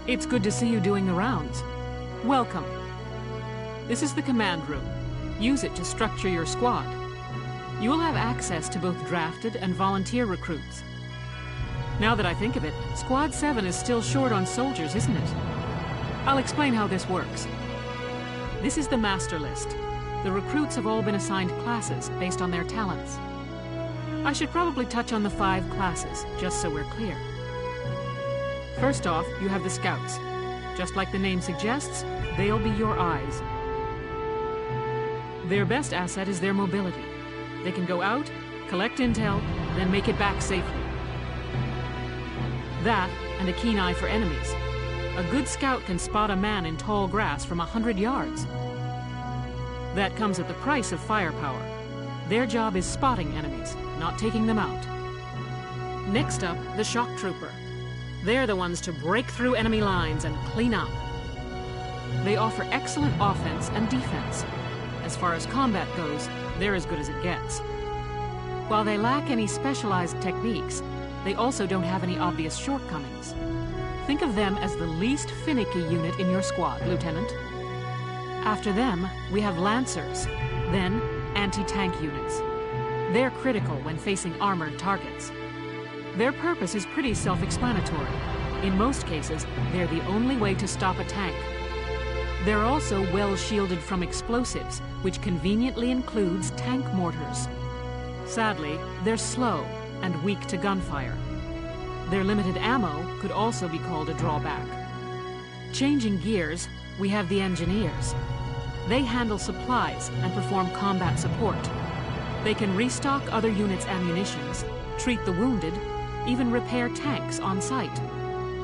It's good to see you doing the rounds. Welcome. This is the command room. Use it to structure your squad. You will have access to both drafted and volunteer recruits. Now that I think of it, Squad 7 is still short on soldiers, isn't it? I'll explain how this works. This is the master list. The recruits have all been assigned classes based on their talents. I should probably touch on the 5 classes, just so we're clear. First off, you have the scouts. Just like the name suggests, they'll be your eyes. Their best asset is their mobility. They can go out, collect intel, then make it back safely. That, and a keen eye for enemies. A good scout can spot a man in tall grass from 100 yards. That comes at the price of firepower. Their job is spotting enemies, not taking them out. Next up, the shock trooper. They're the ones to break through enemy lines and clean up. They offer excellent offense and defense. As far as combat goes, they're as good as it gets. While they lack any specialized techniques, they also don't have any obvious shortcomings. Think of them as the least finicky unit in your squad, Lieutenant. After them, we have Lancers, then anti-tank units. They're critical when facing armored targets. Their purpose is pretty self-explanatory. In most cases, they're the only way to stop a tank. They're also well shielded from explosives, which conveniently includes tank mortars. Sadly, they're slow and weak to gunfire. Their limited ammo could also be called a drawback. Changing gears, we have the engineers. They handle supplies and perform combat support. They can restock other units' ammunitions, treat the wounded, even repair tanks on site.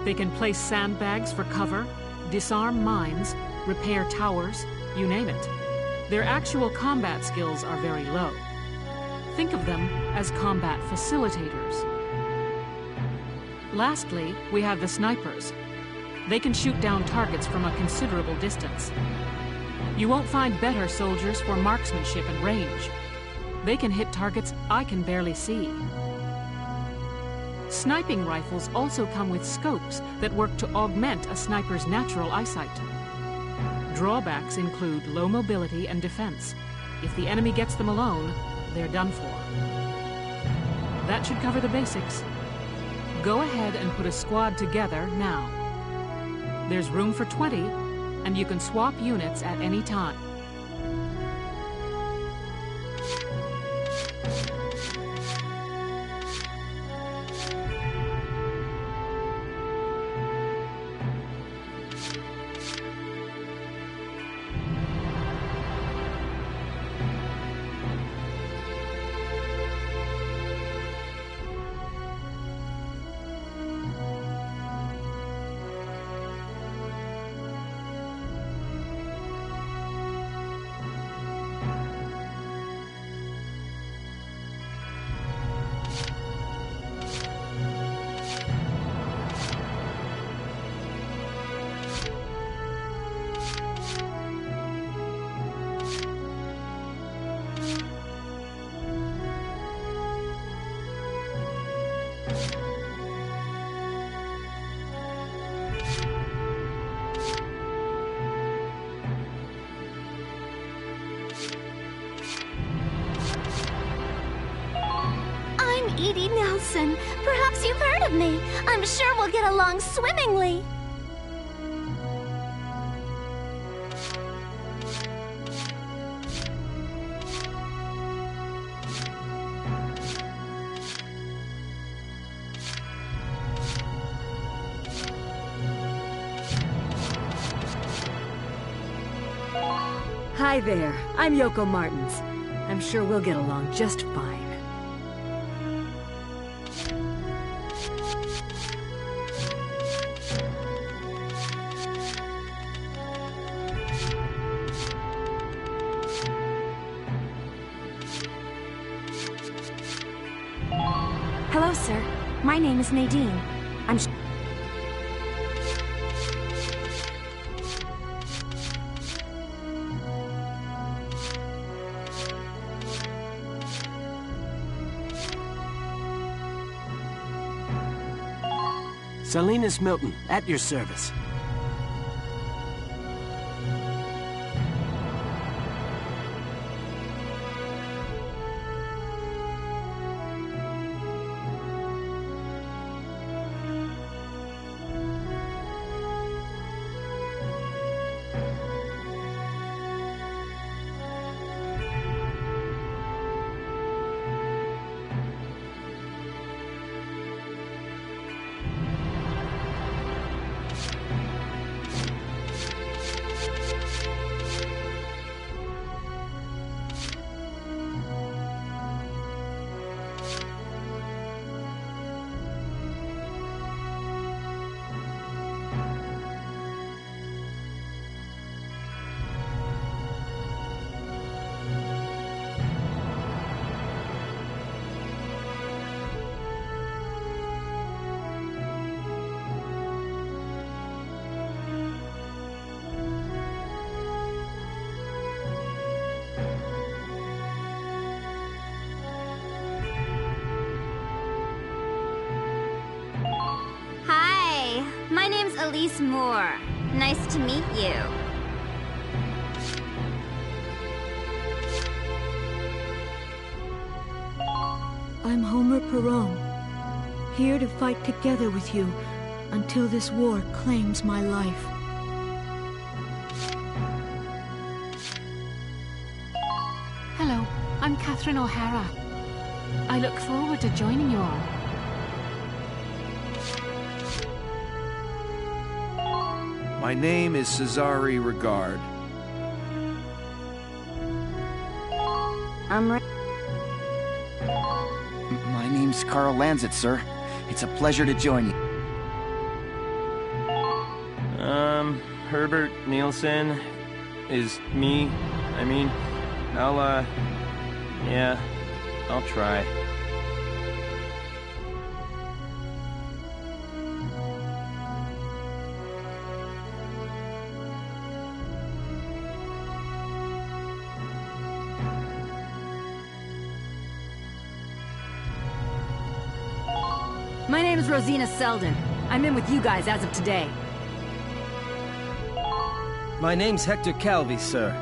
They can place sandbags for cover, disarm mines, repair towers, you name it. Their actual combat skills are very low. Think of them as combat facilitators. Lastly, we have the snipers. They can shoot down targets from a considerable distance. You won't find better soldiers for marksmanship and range. They can hit targets I can barely see. Sniping rifles also come with scopes that work to augment a sniper's natural eyesight. Drawbacks include low mobility and defense. If the enemy gets them alone, they're done for. That should cover the basics. Go ahead and put a squad together now. There's room for 20, and you can swap units at any time. Edie Nelson. Perhaps you've heard of me. I'm sure we'll get along swimmingly. Hi there. I'm Yoko Martins. I'm sure we'll get along just fine. Hello, sir. My name is Nadine. I'm... Salinas Milton, at your service. My name's Elise Moore. Nice to meet you. I'm Homer Perone, here to fight together with you until this war claims my life. Hello, I'm Catherine O'Hara. I look forward to joining you all. My name is Cesare Regard. I'm My name's Carl Lanzett, sir. It's a pleasure to join you. Herbert Nielsen is me. Yeah, I'll try. My name is Rosina Selden. I'm in with you guys as of today. My name's Hector Calvi, sir.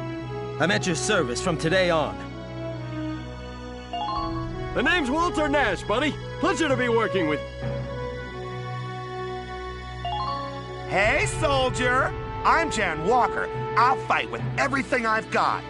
I'm at your service from today on. The name's Walter Nash, buddy. Pleasure to be working with... Hey, soldier! I'm Jan Walker. I'll fight with everything I've got.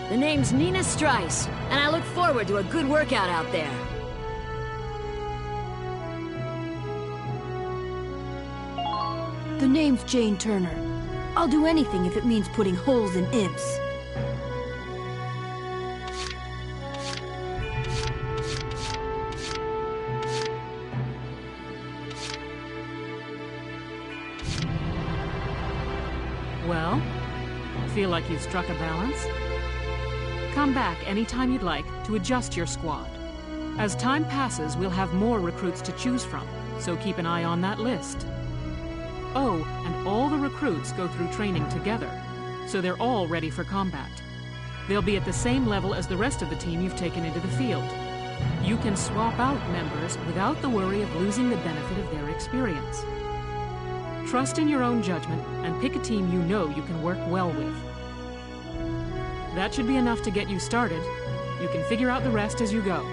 The name's Nina Strice, and I look forward to a good workout out there. The name's Jane Turner. I'll do anything if it means putting holes in imps. Well, feel like you've struck a balance? Come back anytime you'd like to adjust your squad. As time passes, we'll have more recruits to choose from, so keep an eye on that list. Oh, and all the recruits go through training together, so they're all ready for combat. They'll be at the same level as the rest of the team you've taken into the field. You can swap out members without the worry of losing the benefit of their experience. Trust in your own judgment and pick a team you know you can work well with. That should be enough to get you started. You can figure out the rest as you go.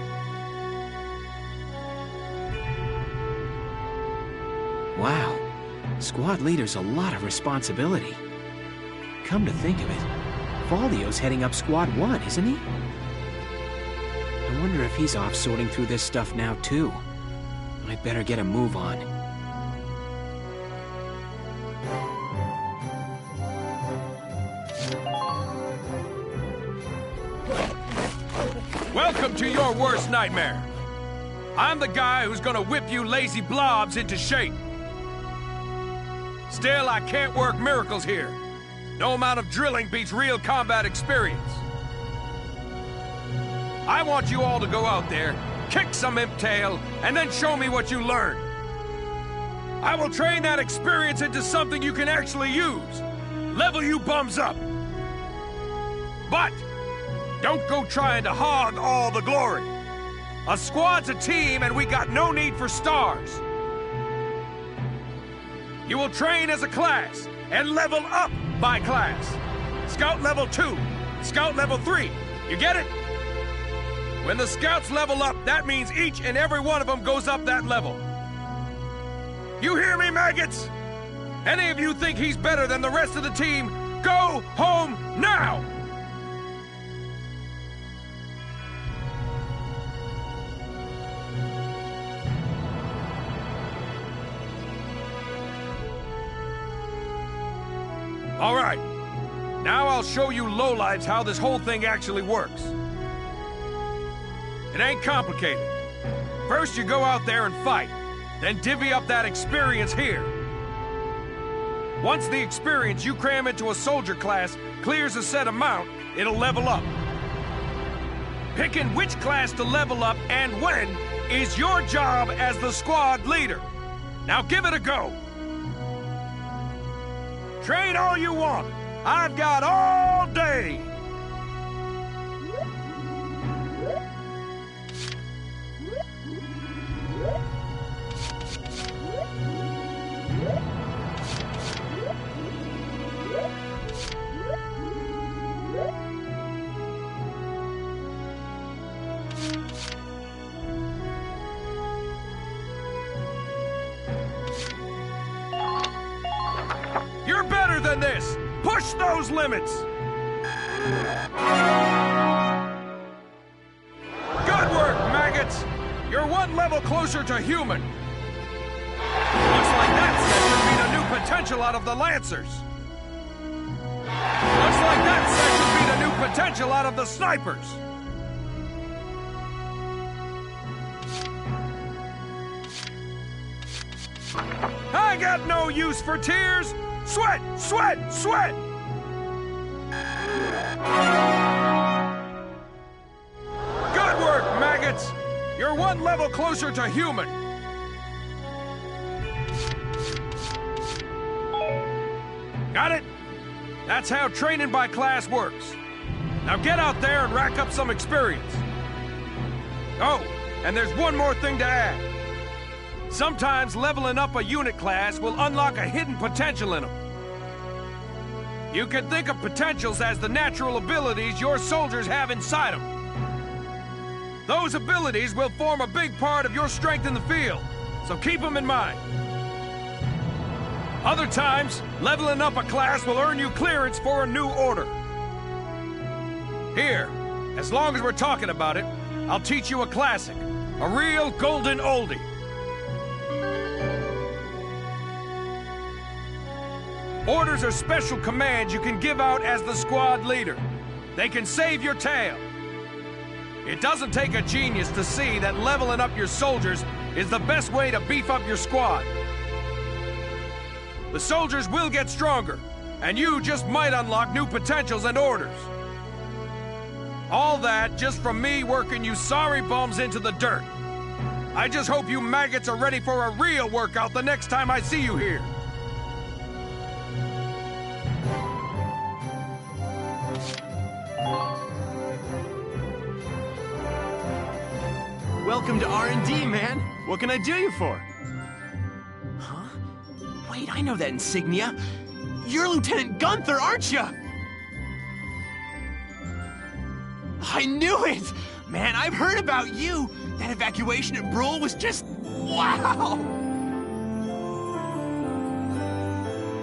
Wow. Squad leader's a lot of responsibility. Come to think of it, Valdio's heading up Squad 1, isn't he? I wonder if he's off sorting through this stuff now, too. I'd better get a move on. Welcome to your worst nightmare. I'm the guy who's gonna whip you lazy blobs into shape. Still, I can't work miracles here. No amount of drilling beats real combat experience. I want you all to go out there, kick some imp tail, and then show me what you learned. I will train that experience into something you can actually use. Level you bums up. But don't go trying to hog all the glory. A squad's a team, and we got no need for stars. You will train as a class, and level up by class. Scout level 2, Scout level 3. You get it? When the scouts level up, that means each and every one of them goes up that level. You hear me, maggots? Any of you think he's better than the rest of the team, go home now! All right, now I'll show you lowlives how this whole thing actually works. It ain't complicated. First you go out there and fight, then divvy up that experience here. Once the experience you cram into a soldier class clears a set amount, it'll level up. Picking which class to level up and when is your job as the squad leader. Now give it a go. Train all you want. I've got all day. You're better than this! Push those limits! Good work, maggots! You're one level closer to human. Looks like that session beat a new potential out of the Lancers. Looks like that session beat a new potential out of the Snipers. I got no use for tears! Sweat! Sweat! Sweat! Good work, maggots! You're one level closer to human. Got it? That's how training by class works. Now get out there and rack up some experience. Oh, and there's one more thing to add. Sometimes leveling up a unit class will unlock a hidden potential in them. You can think of potentials as the natural abilities your soldiers have inside them. Those abilities will form a big part of your strength in the field, so keep them in mind. Other times, leveling up a class will earn you clearance for a new order. Here, as long as we're talking about it, I'll teach you a classic, a real golden oldie. Orders are special commands you can give out as the squad leader. They can save your tail. It doesn't take a genius to see that leveling up your soldiers is the best way to beef up your squad. The soldiers will get stronger, and you just might unlock new potentials and orders. All that just from me working you sorry bums into the dirt. I just hope you maggots are ready for a real workout the next time I see you here. Welcome to R&D, man. What can I do you for? Huh? Wait, I know that insignia. You're Lieutenant Gunther, aren't you? I knew it! Man, I've heard about you. That evacuation at Brule was just... wow!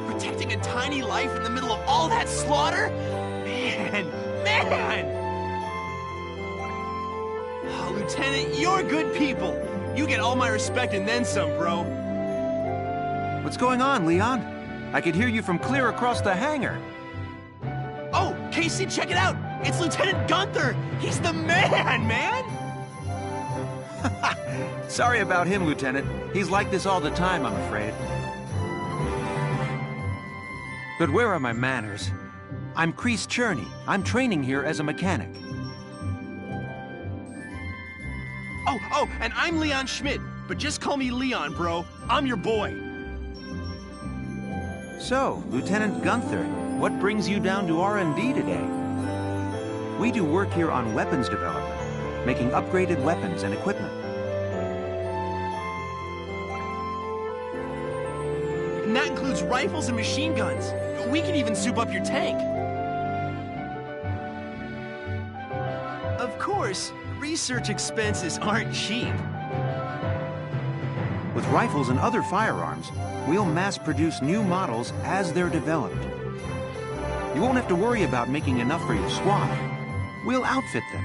Protecting a tiny life in the middle of all that slaughter? Man! Oh, Lieutenant, you're good people. You get all my respect and then some, bro. What's going on, Leon? I could hear you from clear across the hangar. Oh, Casey, check it out! It's Lieutenant Gunther! He's the man! Sorry about him, Lieutenant. He's like this all the time, I'm afraid. But where are my manners? I'm Kreese Cherney. I'm training here as a mechanic. Oh, and I'm Leon Schmidt, but just call me Leon, bro. I'm your boy. So, Lieutenant Gunther, what brings you down to R&D today? We do work here on weapons development, making upgraded weapons and equipment. And that includes rifles and machine guns. We can even soup up your tank. Of course, research expenses aren't cheap. With rifles and other firearms, we'll mass-produce new models as they're developed. You won't have to worry about making enough for your squad. We'll outfit them.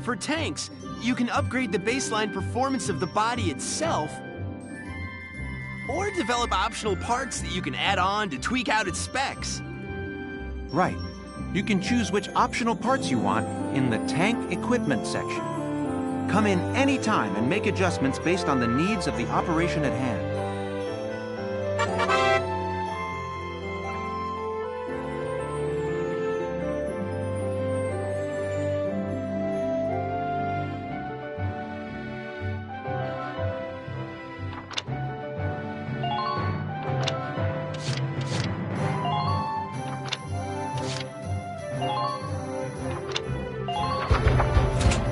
For tanks, you can upgrade the baseline performance of the body itself, or develop optional parts that you can add on to tweak out its specs. Right. You can choose which optional parts you want in the tank equipment section. Come in any time and make adjustments based on the needs of the operation at hand.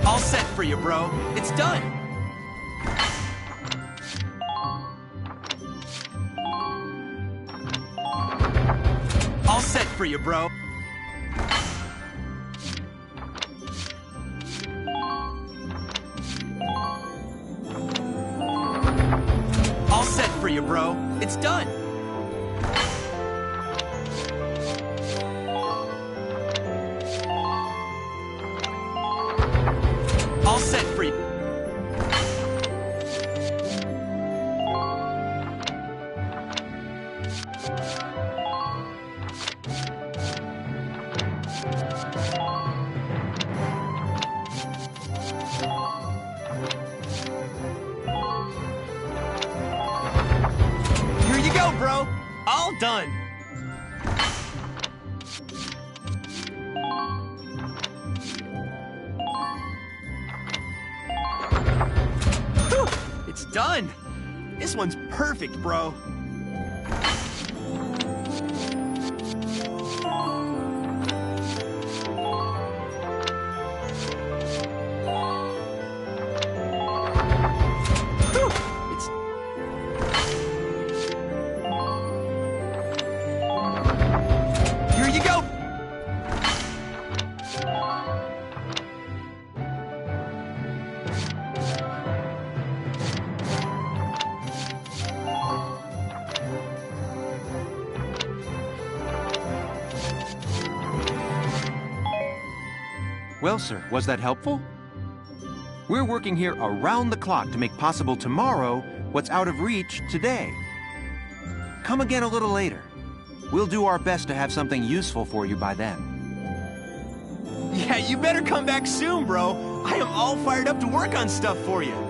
All set for you, bro. It's done. All set for you, bro. All set for you, bro. It's done. All set for you. Here you go, bro. All done. It's done! This one's perfect, bro. Well, sir, was that helpful? We're working here around the clock to make possible tomorrow what's out of reach today. Come again a little later. We'll do our best to have something useful for you by then. Yeah, you better come back soon, bro. I am all fired up to work on stuff for you.